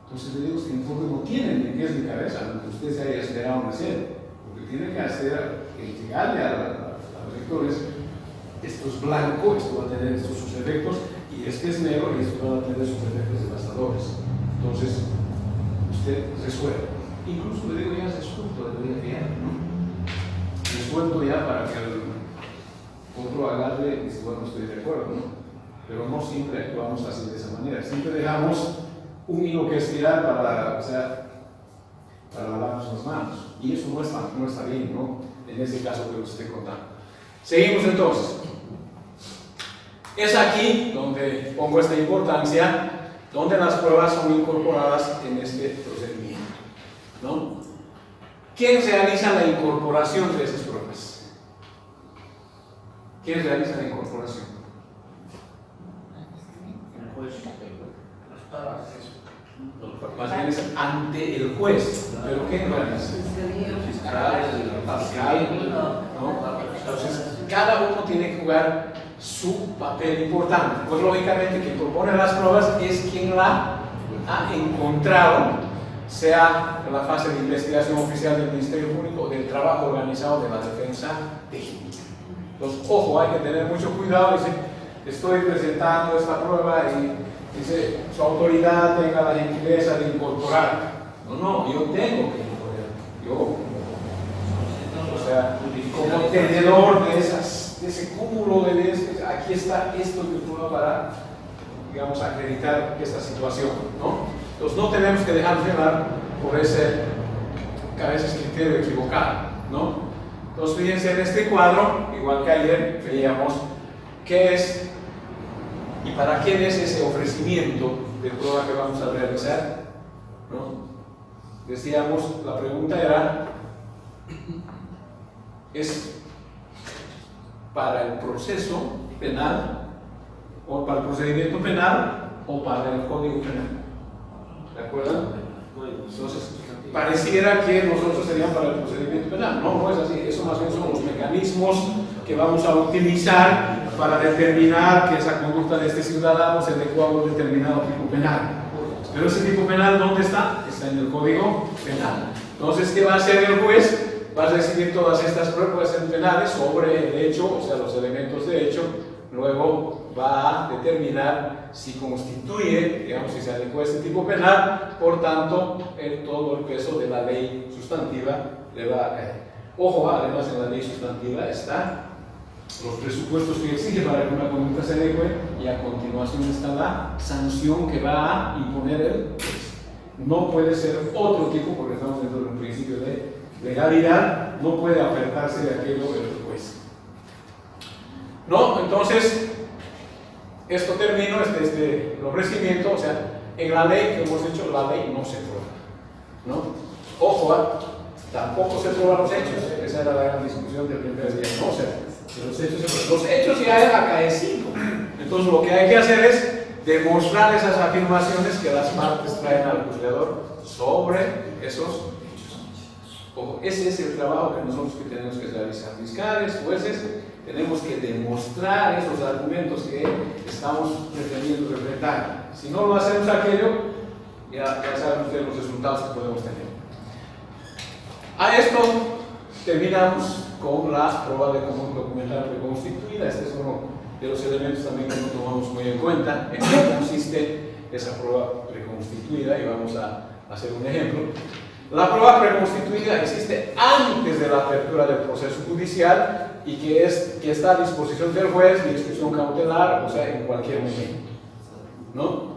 Entonces le digo, este informe no tiene ni qué es mi cabeza, lo que usted se haya esperado en hacer. Lo que tiene que hacer es llegarle a los rectores, esto es blanco, esto va a tener estos sus efectos, y este es negro y esto va a tener sus efectos devastadores. Entonces, usted resuelve. Incluso le digo, ya resuelto, debería fiar, ¿no? Resuelto ya para que el otro agarre y dice, bueno, estoy de acuerdo, ¿no? Pero no siempre actuamos así de esa manera. Siempre dejamos un hilo que estirar para, o sea, para lavarnos las manos. Y eso no está bien, ¿no? En ese caso que usted contando. Seguimos entonces. Es aquí donde pongo esta importancia, donde las pruebas son incorporadas en este procedimiento, ¿no? ¿Quién realiza la incorporación de esas pruebas? ¿Quién realiza la incorporación? El juez. Más bien es ante el juez. ¿Pero quién realiza? Fiscal, ¿no? Entonces, cada uno tiene que jugar su papel importante. Pues lógicamente quien propone las pruebas es quien la ha encontrado, sea en la fase de investigación oficial del Ministerio Público o del trabajo organizado de la defensa técnica. Entonces, ojo, hay que tener mucho cuidado. Dice, estoy presentando esta prueba y dice, su autoridad tenga la gentileza de incorporar. No, yo tengo que incorporar. Yo, o sea, como tenedor de ese cúmulo de leyes, aquí está esto que prueba para, digamos, acreditar esta situación, ¿no? Entonces no tenemos que dejarnos llevar por ese, a veces, criterio equivocado, ¿no? Entonces fíjense en este cuadro, igual que ayer veíamos qué es y para quién es ese ofrecimiento de prueba que vamos a realizar, ¿no? Decíamos, la pregunta era, ¿es para el proceso penal o para el procedimiento penal o para el código penal? ¿De acuerdo? Entonces, pareciera que nosotros serían para el procedimiento penal. No, no es así. Eso más bien son los mecanismos que vamos a utilizar para determinar que esa conducta de este ciudadano se adecua a un determinado tipo penal. Pero ese tipo penal, ¿dónde está? Está en el código penal. Entonces, ¿qué va a hacer el juez? Va a recibir todas estas pruebas penales sobre el hecho, o sea, los elementos de hecho. Luego va a determinar si constituye, digamos, si se adecua a este tipo penal, por tanto, todo el peso de la ley sustantiva le va a caer. Ojo, además en la ley sustantiva está los presupuestos que exige para que una conducta se adecue y a continuación está la sanción que va a imponer el juez. No puede ser otro tipo, porque estamos dentro de un principio de legalidad, no puede apartarse de aquello del juez. ¿No? Entonces, esto termino, el ofrecimiento, o sea, en la ley que hemos dicho, la ley no se prueba, ¿no? Ojo, tampoco se prueban los hechos, esa era la gran discusión del primer día, ¿no? O sea, los hechos ya eran acaecidos, entonces lo que hay que hacer es demostrar esas afirmaciones que las partes traen al juzgador sobre esos hechos. Ojo, ese es el trabajo que nosotros tenemos que realizar, fiscales, jueces. Tenemos que demostrar esos argumentos que estamos pretendiendo reflejar. Si no lo hacemos aquello, ya saben ustedes los resultados que podemos tener. A esto terminamos con la prueba de común documental reconstituida. Este es uno de los elementos también que no tomamos muy en cuenta. En qué consiste esa prueba reconstituida, y vamos a hacer un ejemplo. La prueba reconstituida existe antes de la apertura del proceso judicial y que está a disposición del juez de instrucción cautelar, o sea, en cualquier momento, ¿no?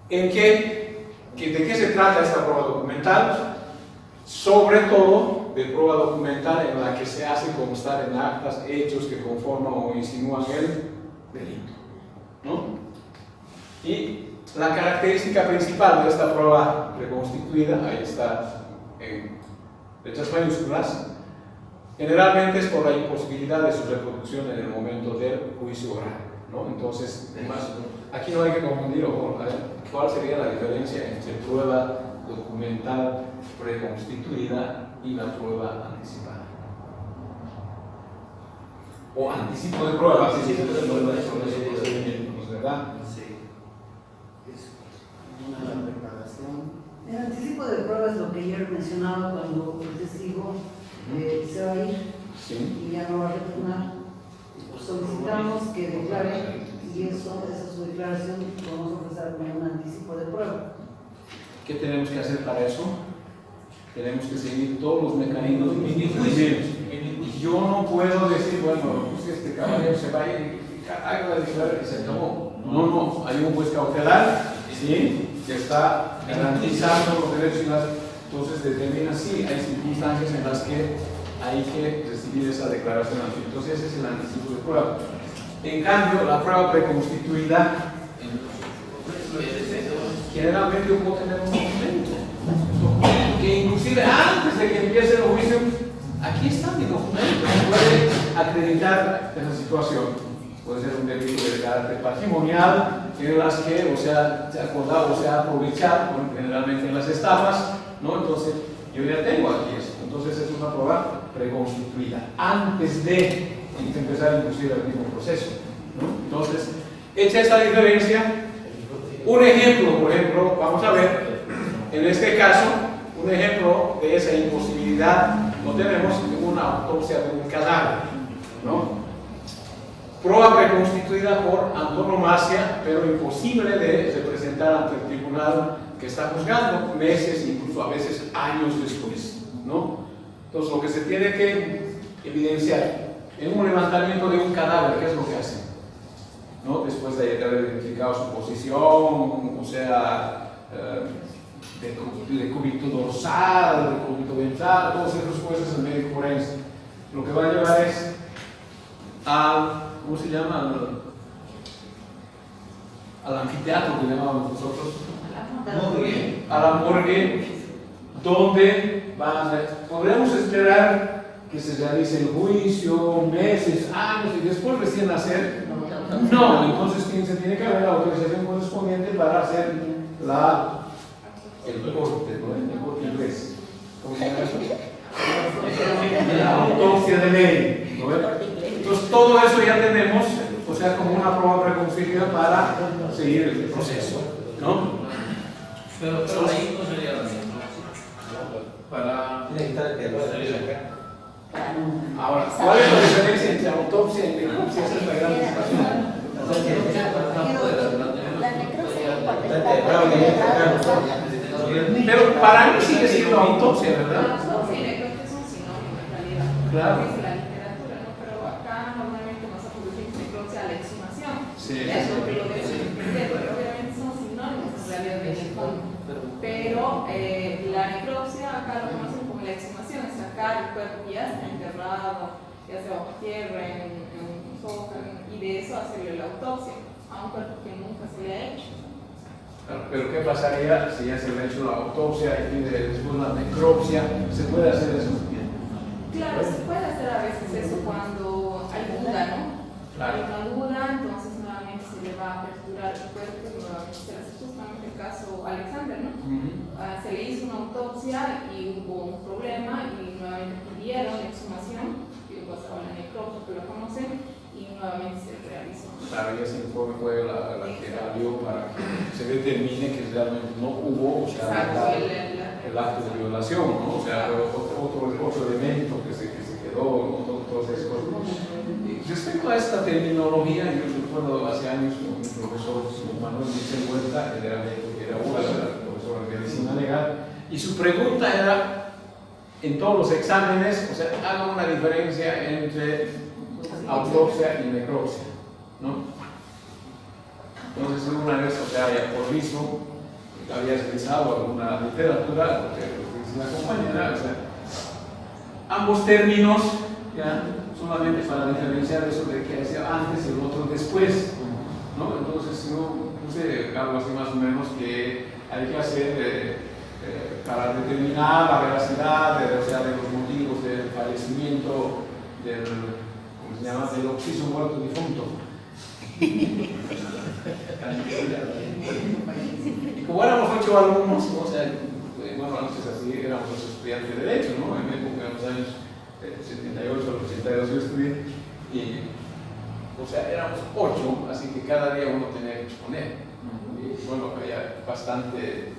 ¿De qué se trata esta prueba documental? Sobre todo de prueba documental en la que se hace constar en actas hechos que conforman o insinúan el delito, ¿no? Y la característica principal de esta prueba reconstituida, ahí está en letras mayúsculas, generalmente es por la imposibilidad de su reproducción en el momento del juicio oral, ¿no? Entonces, además, aquí no hay que confundir, ¿cuál sería la diferencia entre prueba documental reconstituida y la prueba anticipada? o anticipo de prueba, así se llama ¿verdad? Sí. Es una preparación. El anticipo de prueba es lo que ayer mencionaba cuando el testigo se va a ir Sí. y ya no va a retornar. Solicitamos que declare y esa es su declaración, podemos ofrecer como un anticipo de prueba. ¿Qué tenemos que hacer para eso? Tenemos que seguir todos los mecanismos mínimos. Y yo no puedo decir, bueno, pues este caballero se va a ir y haga la declaración y se acabó. No, hay un juez cautelar, ¿sí?, que está garantizando los derechos y las. Entonces determina si hay circunstancias en las que hay que recibir esa declaración. Entonces ese es el anticipo de prueba. En cambio, la prueba preconstituida, generalmente yo puedo tener un documento que inclusive antes de que empiece el juicio, aquí está mi documento, puede acreditar esa situación. Puede ser un delito de carácter patrimonial, en las que se ha acordado o se ha aprovechado, bueno, generalmente en las estafas, ¿no? Entonces, yo ya tengo aquí eso. Entonces, es una prueba preconstituida, antes de empezar inclusive el mismo proceso, ¿no? Entonces, hecha esta diferencia, un ejemplo, por ejemplo, vamos a ver, en este caso, un ejemplo de esa imposibilidad lo tenemos en una autopsia de un cadáver, ¿no? Prueba preconstituida por antonomasia, pero imposible de representar ante el tribunal que está juzgando meses, incluso a veces años después, ¿no? Entonces, lo que se tiene que evidenciar en un levantamiento de un cadáver, ¿qué es lo que hace? ¿No? Después de haber identificado su posición, o sea, de cúbito dorsal, de cúbito ventral, todos esos jueces en médico forense, lo que va a llevar es al, ¿cómo se llama? Al anfiteatro que llamamos nosotros, a la morgue, donde podremos esperar que se realice el juicio, meses, años, y después recién hacer. No, entonces se tiene que haber la autorización correspondiente para hacer el corte, ¿no? El corte inglés. ¿Cómo se llama eso? La autopsia de ley, ¿no? Entonces todo eso ya tenemos, o sea, como una prueba preconstituida para seguir el proceso, ¿no? Pero ahí no sería la misma. Para salir acá. Ahora, ¿cuál es la diferencia entre autopsia y necropsia? Esa es la gran discusión. Pero para mí sigue siendo autopsia, ¿verdad? Claro. Sí. Es lo que lo debes entender, porque obviamente son sinónimos en realidad de fondo. Pero la necropsia acá lo conocen como la exhumación, es sacar el cuerpo que ya está enterrado, ya sea bajo tierra, en un zócalo, y de eso hacerle la autopsia a un cuerpo que nunca se le ha hecho. Claro, pero ¿qué pasaría si ya se le ha hecho la autopsia y pide después la necropsia? ¿Se puede hacer eso? Claro, se puede hacer a veces eso cuando hay duda, ¿no? Claro. Hay una duda, entonces nuevamente se le va a aperturar el cuerpo, nuevamente se le hace justamente el caso Alexander, ¿no? Se le hizo una autopsia y hubo un problema y nuevamente pidieron la exhumación, y luego pasaba la necropsia, que lo conocen, y nuevamente se realizó. Claro, y ese informe fue la que valió para que se determine que realmente no hubo, o sea, el acto de violación, ¿no? O sea, otro elemento que se quedó, todas esas cosas. Respecto a esta terminología, yo recuerdo hace años un profesor, Manuel Michel Huerta, que era profesor de medicina legal, y su pregunta era, en todos los exámenes, o sea, haga una diferencia entre autopsia y necropsia, ¿no? Entonces, una vez, o sea, ya por visto, había revisado alguna literatura, porque dice la compañera, o sea, ambos términos, ya, solamente para diferenciar eso de que hacía antes y el otro después, ¿no? Entonces yo puse algo así más o menos que hay que hacer para determinar la veracidad o sea, de los motivos del fallecimiento del, ¿cómo se llama?, del occiso muerto difunto. Y como éramos 8 alumnos, o sea, bueno, antes así éramos los estudiantes de Derecho, ¿no? En los años 78 al 82 yo estudié, Y, o sea, éramos 8, así que cada día uno tenía que exponer. Y bueno, había bastante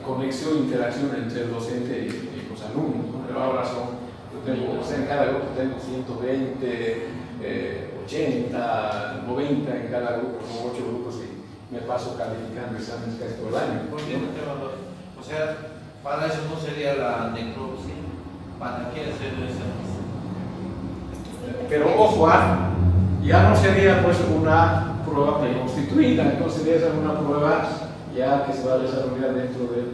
conexión, interacción entre el docente y los alumnos, ¿no? Pero ahora yo tengo, o sea, en cada grupo tengo 120, 80, 90 en cada grupo, son 8 grupos y me paso calificando exámenes casi todo el año. ¿Por qué no te valoro? O sea, para eso no sería la necropsia. ¿Para qué hacer eso? Pero ojo, ya no sería pues una prueba preconstituida, entonces sería una prueba ya que se va a desarrollar dentro del...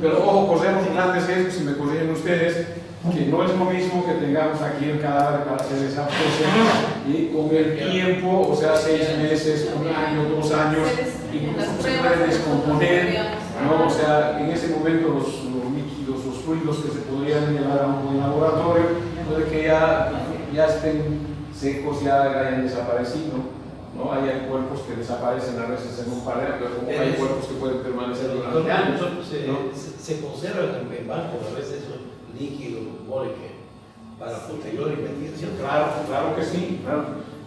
Pero ojo, corremos grandes riesgos, si me corrigen ustedes, que no es lo mismo que tengamos aquí el cadáver para hacer esa autopsia y con el tiempo, o sea, 6 meses, 1 año, 2 años, incluso se puede descomponer, ¿no? O sea, en ese momento los líquidos, los fluidos que se podrían llevar a un buen laboratorio, puede que ya estén secos, ya hayan desaparecido, ¿no? Hay cuerpos que desaparecen a veces en un par de años, pero hay cuerpos que pueden permanecer durante años, ¿no? Se conservan en bancos a veces esos líquidos, moléculas, para posterior investigación. Claro que sí, claro.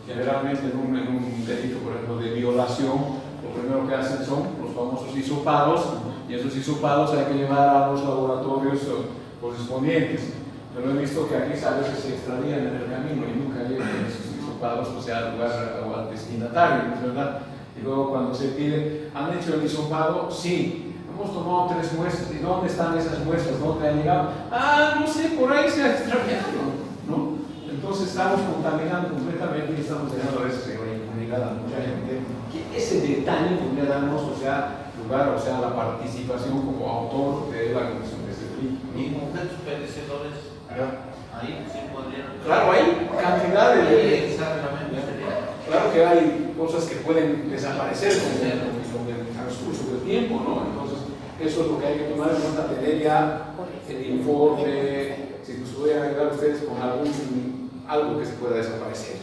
Generalmente en un delito, por ejemplo, de violación, lo primero que hacen son los famosos hisopados, y esos hisopados hay que llevar a los laboratorios correspondientes. Pero he visto que aquí a veces se extravían en el camino y nunca llegan esos hisopados, o sea, al lugar o al destinatario, ¿verdad? Y luego cuando se pide, ¿han hecho el hisopado? Sí. Hemos tomado 3 muestras. ¿Y dónde están esas muestras? ¿Dónde han llegado? No sé, por ahí se ha extraviado, ¿no? Entonces estamos contaminando completamente y estamos dejando a veces incomunicada a mucha gente que ese detalle podría darnos, o sea, lugar, o sea, la participación como autor de la comisión de ese delito. Y mujeres predecesores, ahí sí podrían. Claro, hay cantidad de. Exactamente. Claro que hay cosas que pueden desaparecer con el transcurso del tiempo, ¿no? Entonces, eso es lo que hay que tomar en cuenta, tener ya el informe, si nos pudieran ayudar ustedes con algo que se pueda desaparecer.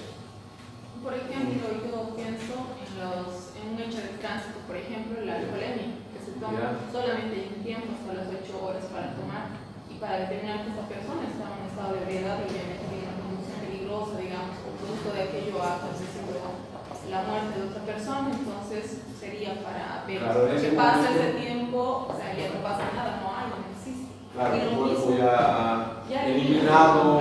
Por ejemplo, yo pienso en un hecho de tránsito, por ejemplo, la alcoholemia, que se toma solamente un tiempo, hasta las 8 horas para tomar, y para determinar que esta persona está en un estado de ebriedad y obviamente tiene una conducción peligrosa, digamos, o producto de aquello ha acontecido la muerte de otra persona, entonces sería para ver que pasa ese tiempo, o sea, ya no pasa nada, no hay, no existe. Claro, y el lo cuerpo mismo, ya eliminado,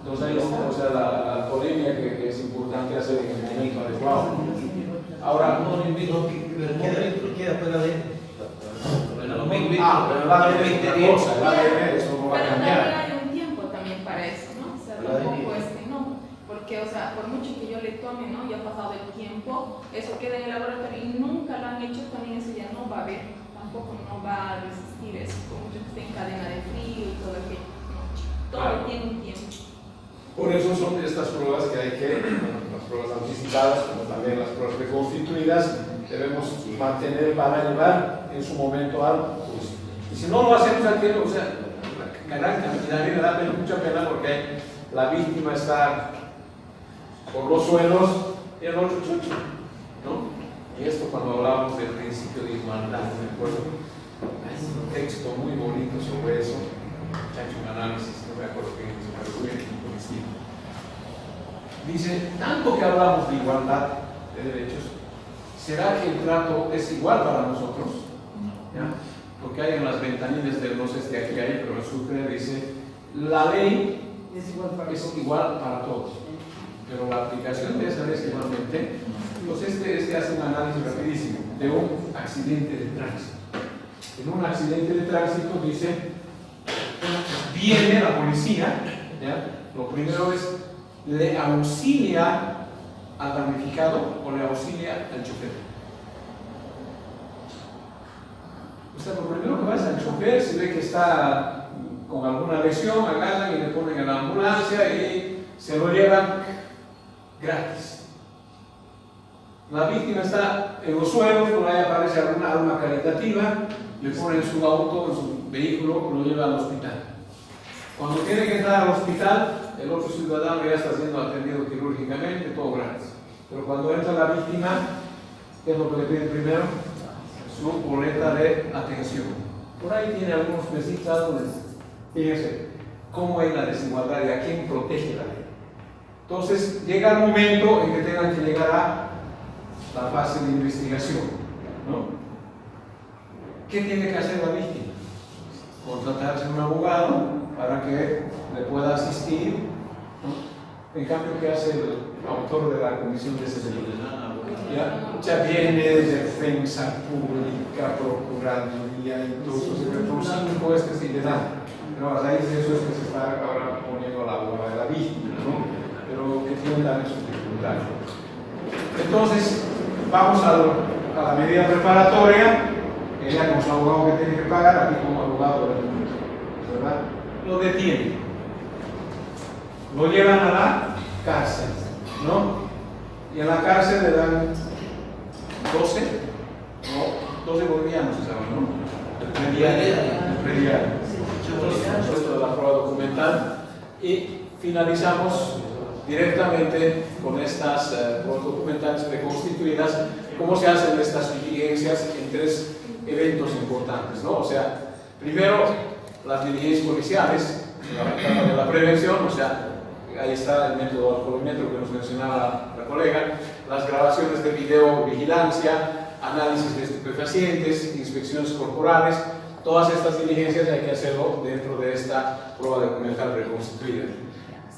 entonces ahí está, o sea, la alcoholemia que es importante hacer en el momento adecuado. Ahora, queda fuera de él. pero el ADN es otra cosa, el ADN eso no va a pero cambiar. también hay un tiempo también para eso, ¿no? O sea, tampoco es que no, porque, o sea, por mucho que yo le tome, ¿no? Ya ha pasado el tiempo, eso queda en el laboratorio y nunca lo han hecho, también eso ya no va a haber, tampoco no va a resistir eso, por mucho que esté en cadena de frío y todo aquello, no, todo tiene un tiempo. Por eso son estas pruebas que hay que, las pruebas anticipadas, como también las pruebas reconstituidas, debemos mantener para llevar en su momento al juicio. Y si no lo hacemos aquí, o sea, la gran cantidad, me da mucha pena porque la víctima está por los suelos y el otro chucho, ¿no? Y esto cuando hablábamos del principio de igualdad, me acuerdo, hay un texto muy bonito sobre eso, he hecho un análisis, no me acuerdo qué es, pero muy bien. Dice, tanto que hablamos de igualdad de derechos, ¿será que el trato es igual para nosotros? ¿Ya? Porque hay en las ventanillas del no sé si aquí hay, pero en Sucre dice, la ley es igual para todos, pero la aplicación de esa ley es igualmente. Entonces este hace un análisis rapidísimo de un accidente de tránsito. En un accidente de tránsito dice, viene la policía, ¿ya? Lo primero es, le auxilia al damnificado o le auxilia al chofer. O sea, lo primero que va es al chofer, si ve que está con alguna lesión, agarran y le ponen en la ambulancia y se lo llevan gratis. La víctima está en los suelos, por ahí aparece alguna arma caritativa, le ponen en su auto, en su vehículo, lo lleva al hospital. Cuando tiene que entrar al hospital, el otro ciudadano ya está siendo atendido quirúrgicamente, todo gratis. Pero cuando entra la víctima, ¿qué es lo que le piden primero? Su boleta de atención. Por ahí tiene algunos mesitas donde, fíjense, cómo es la desigualdad y a quién protege la ley. Entonces llega el momento en que tengan que llegar a la fase de investigación, ¿no? ¿Qué tiene que hacer la víctima? Contratarse un abogado para que le pueda asistir, ¿no? En cambio, ¿qué hace el autor de la comisión de ese delito? Ya viene defensa pública, procuraduría, incluso se ve por 5 y le dan. Pero a raíz de eso es que se está ahora poniendo a la bola de la víctima, ¿no? Pero que tiene también sus dificultades. Entonces, vamos a la medida preparatoria. Ella con su abogado que tiene que pagar, aquí como abogado, ¿verdad? Lo detiene. Lo llevan a la cárcel, ¿no? Y en la cárcel le dan 12 bolivianos, ¿sabes? ¿No? Prediario. Entonces, esto de la prueba documental. Y finalizamos directamente con estas pruebas documentales preconstituidas, cómo se hacen estas diligencias en 3 eventos importantes, ¿no? O sea, primero, las diligencias policiales, la etapa de la prevención, o sea, ahí está el método alcoholímetro que nos mencionaba la colega, las grabaciones de videovigilancia, análisis de estupefacientes, inspecciones corporales, todas estas diligencias hay que hacerlo dentro de esta prueba documental reconstituida.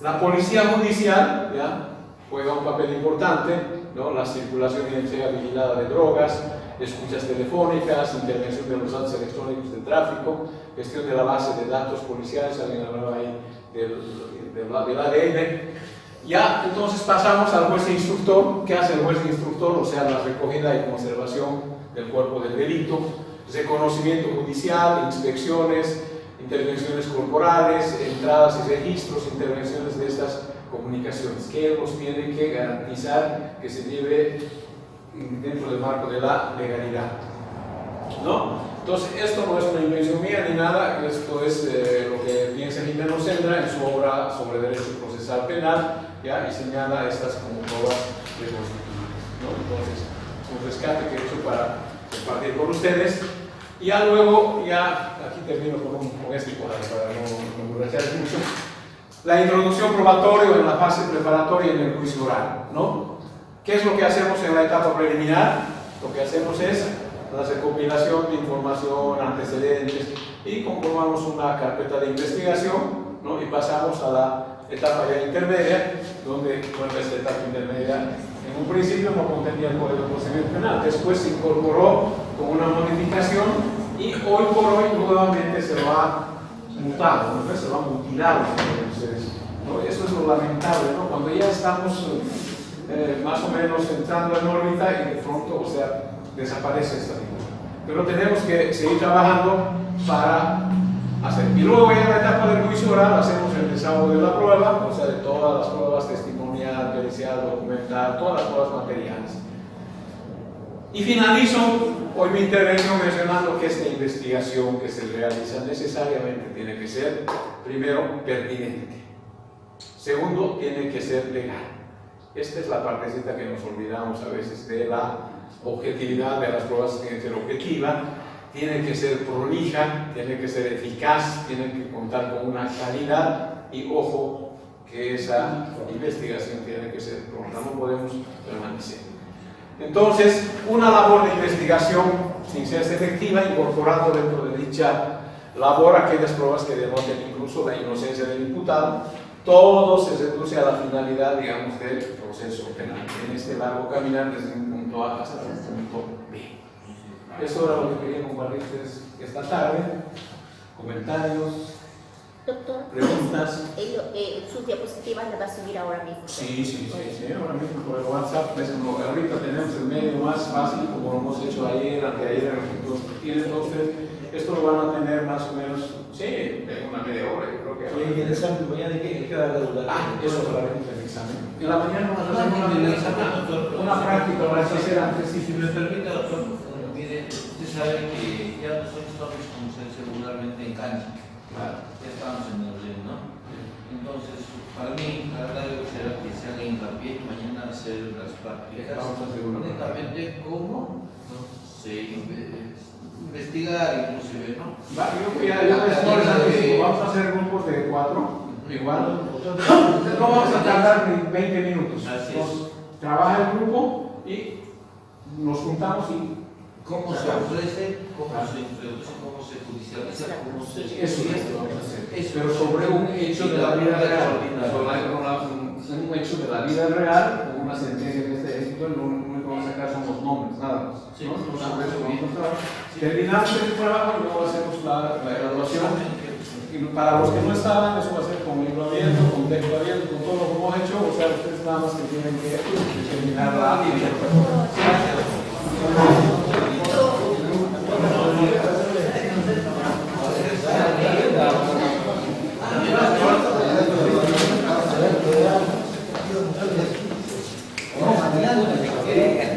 La policía judicial ya juega un papel importante, ¿no? La circulación y entrega vigilada de drogas, escuchas telefónicas, intervención de los datos electrónicos del tráfico, gestión de la base de datos policiales, alguien hablaba ahí del ADN. Ya entonces pasamos al juez instructor. ¿Qué hace el juez instructor? O sea, la recogida y conservación del cuerpo del delito, reconocimiento judicial, inspecciones, intervenciones corporales, entradas y registros, intervenciones de estas comunicaciones, que él nos tiene que garantizar que se lleve dentro del marco de la legalidad, ¿no? Entonces, esto no es una invención mía ni nada, esto es lo que piensa Jimeno Sendra en su obra sobre derecho procesal penal, ¿ya? Y señala estas como pruebas reconstituidas, ¿no? Entonces, un rescate que he hecho para compartir con ustedes. Y ya luego, ya aquí termino con esto para no emborrachar mucho. La introducción probatoria en la fase preparatoria en el juicio oral, ¿no? ¿Qué es lo que hacemos en la etapa preliminar? Lo que hacemos es la recopilación de información, antecedentes, y conformamos una carpeta de investigación, ¿no? Y pasamos a la etapa ya intermedia, donde esta etapa intermedia en un principio no contenía el Código de Procedimiento Penal, después se incorporó con una modificación y hoy por hoy nuevamente se lo ha mutado, ¿no? Se lo ha mutilado, ¿no? Eso es lo lamentable, ¿no? Cuando ya estamos más o menos entrando en órbita y de pronto, o sea, desaparece esta figura. Pero tenemos que seguir trabajando para hacer. Y luego ya en la etapa del juicio oral hacemos el desahogo de la prueba, o sea, de todas las pruebas testimonial, pericial, documental, todas las pruebas materiales. Y finalizo hoy mi intervención mencionando que esta investigación que se realiza necesariamente tiene que ser, primero, pertinente. Segundo, tiene que ser legal. Esta es la partecita que nos olvidamos a veces de la objetividad de las pruebas. Tiene que ser objetiva, tiene que ser prolija, tiene que ser eficaz, tiene que contar con una calidad y, ojo, que esa investigación tiene que ser pronta, no podemos permanecer. Entonces, una labor de investigación, sin ser efectiva, incorporando dentro de dicha labor aquellas pruebas que denoten incluso la inocencia del imputado, todo se reduce a la finalidad, digamos, del proceso penal, en este largo caminar desde un punto A hasta un punto B. Eso era lo que quería compartirles esta tarde. Comentarios, Doctor, preguntas. sus diapositivas las va a subir ahora mismo. Sí, ahora mismo por el WhatsApp, ahorita tenemos el medio más fácil, como lo hemos hecho ayer, anteayer, entonces esto lo van a tener más o menos, en una media hora, yo creo que. Oye, ¿y el examen de mañana qué va a dar? Eso solamente el examen. En la mañana vamos a hacer una práctica para hacer antes. Si me permite, doctor, mire, usted sabe que ya nosotros estamos, como se dice regularmente, en cancha. Claro. Ya estamos en el ring, ¿no? Entonces, para mí, la verdad será que se haga hincapié mañana hacer las prácticas. Vamos a hacer una únicamente cómo se investiga investigar, inclusive, ¿no? Va, yo les anticipo, vamos a hacer grupos de 4, igual. No vamos a tardar ni 20 minutos. Así es. Nos trabaja el grupo y nos juntamos y ¿Cómo se ofrece? ¿Cómo se introduce? ¿Cómo se judicializa? ¿Cómo se... eso es lo que vamos a hacer. Eso. Pero sobre un hecho de la vida real, un hecho de la vida real, con una sentencia en este ejemplo, lo único que vamos a sacar son los nombres, nada más. Sí, ¿no? Entonces, claro. sobre eso vamos a trabajar. Terminamos el trabajo y luego hacemos la evaluación. Y para los que no estaban, eso va a ser con libro abierto, con texto abierto, con todo lo que hemos hecho, o sea, ustedes nada más que tienen que terminar la No, mañana.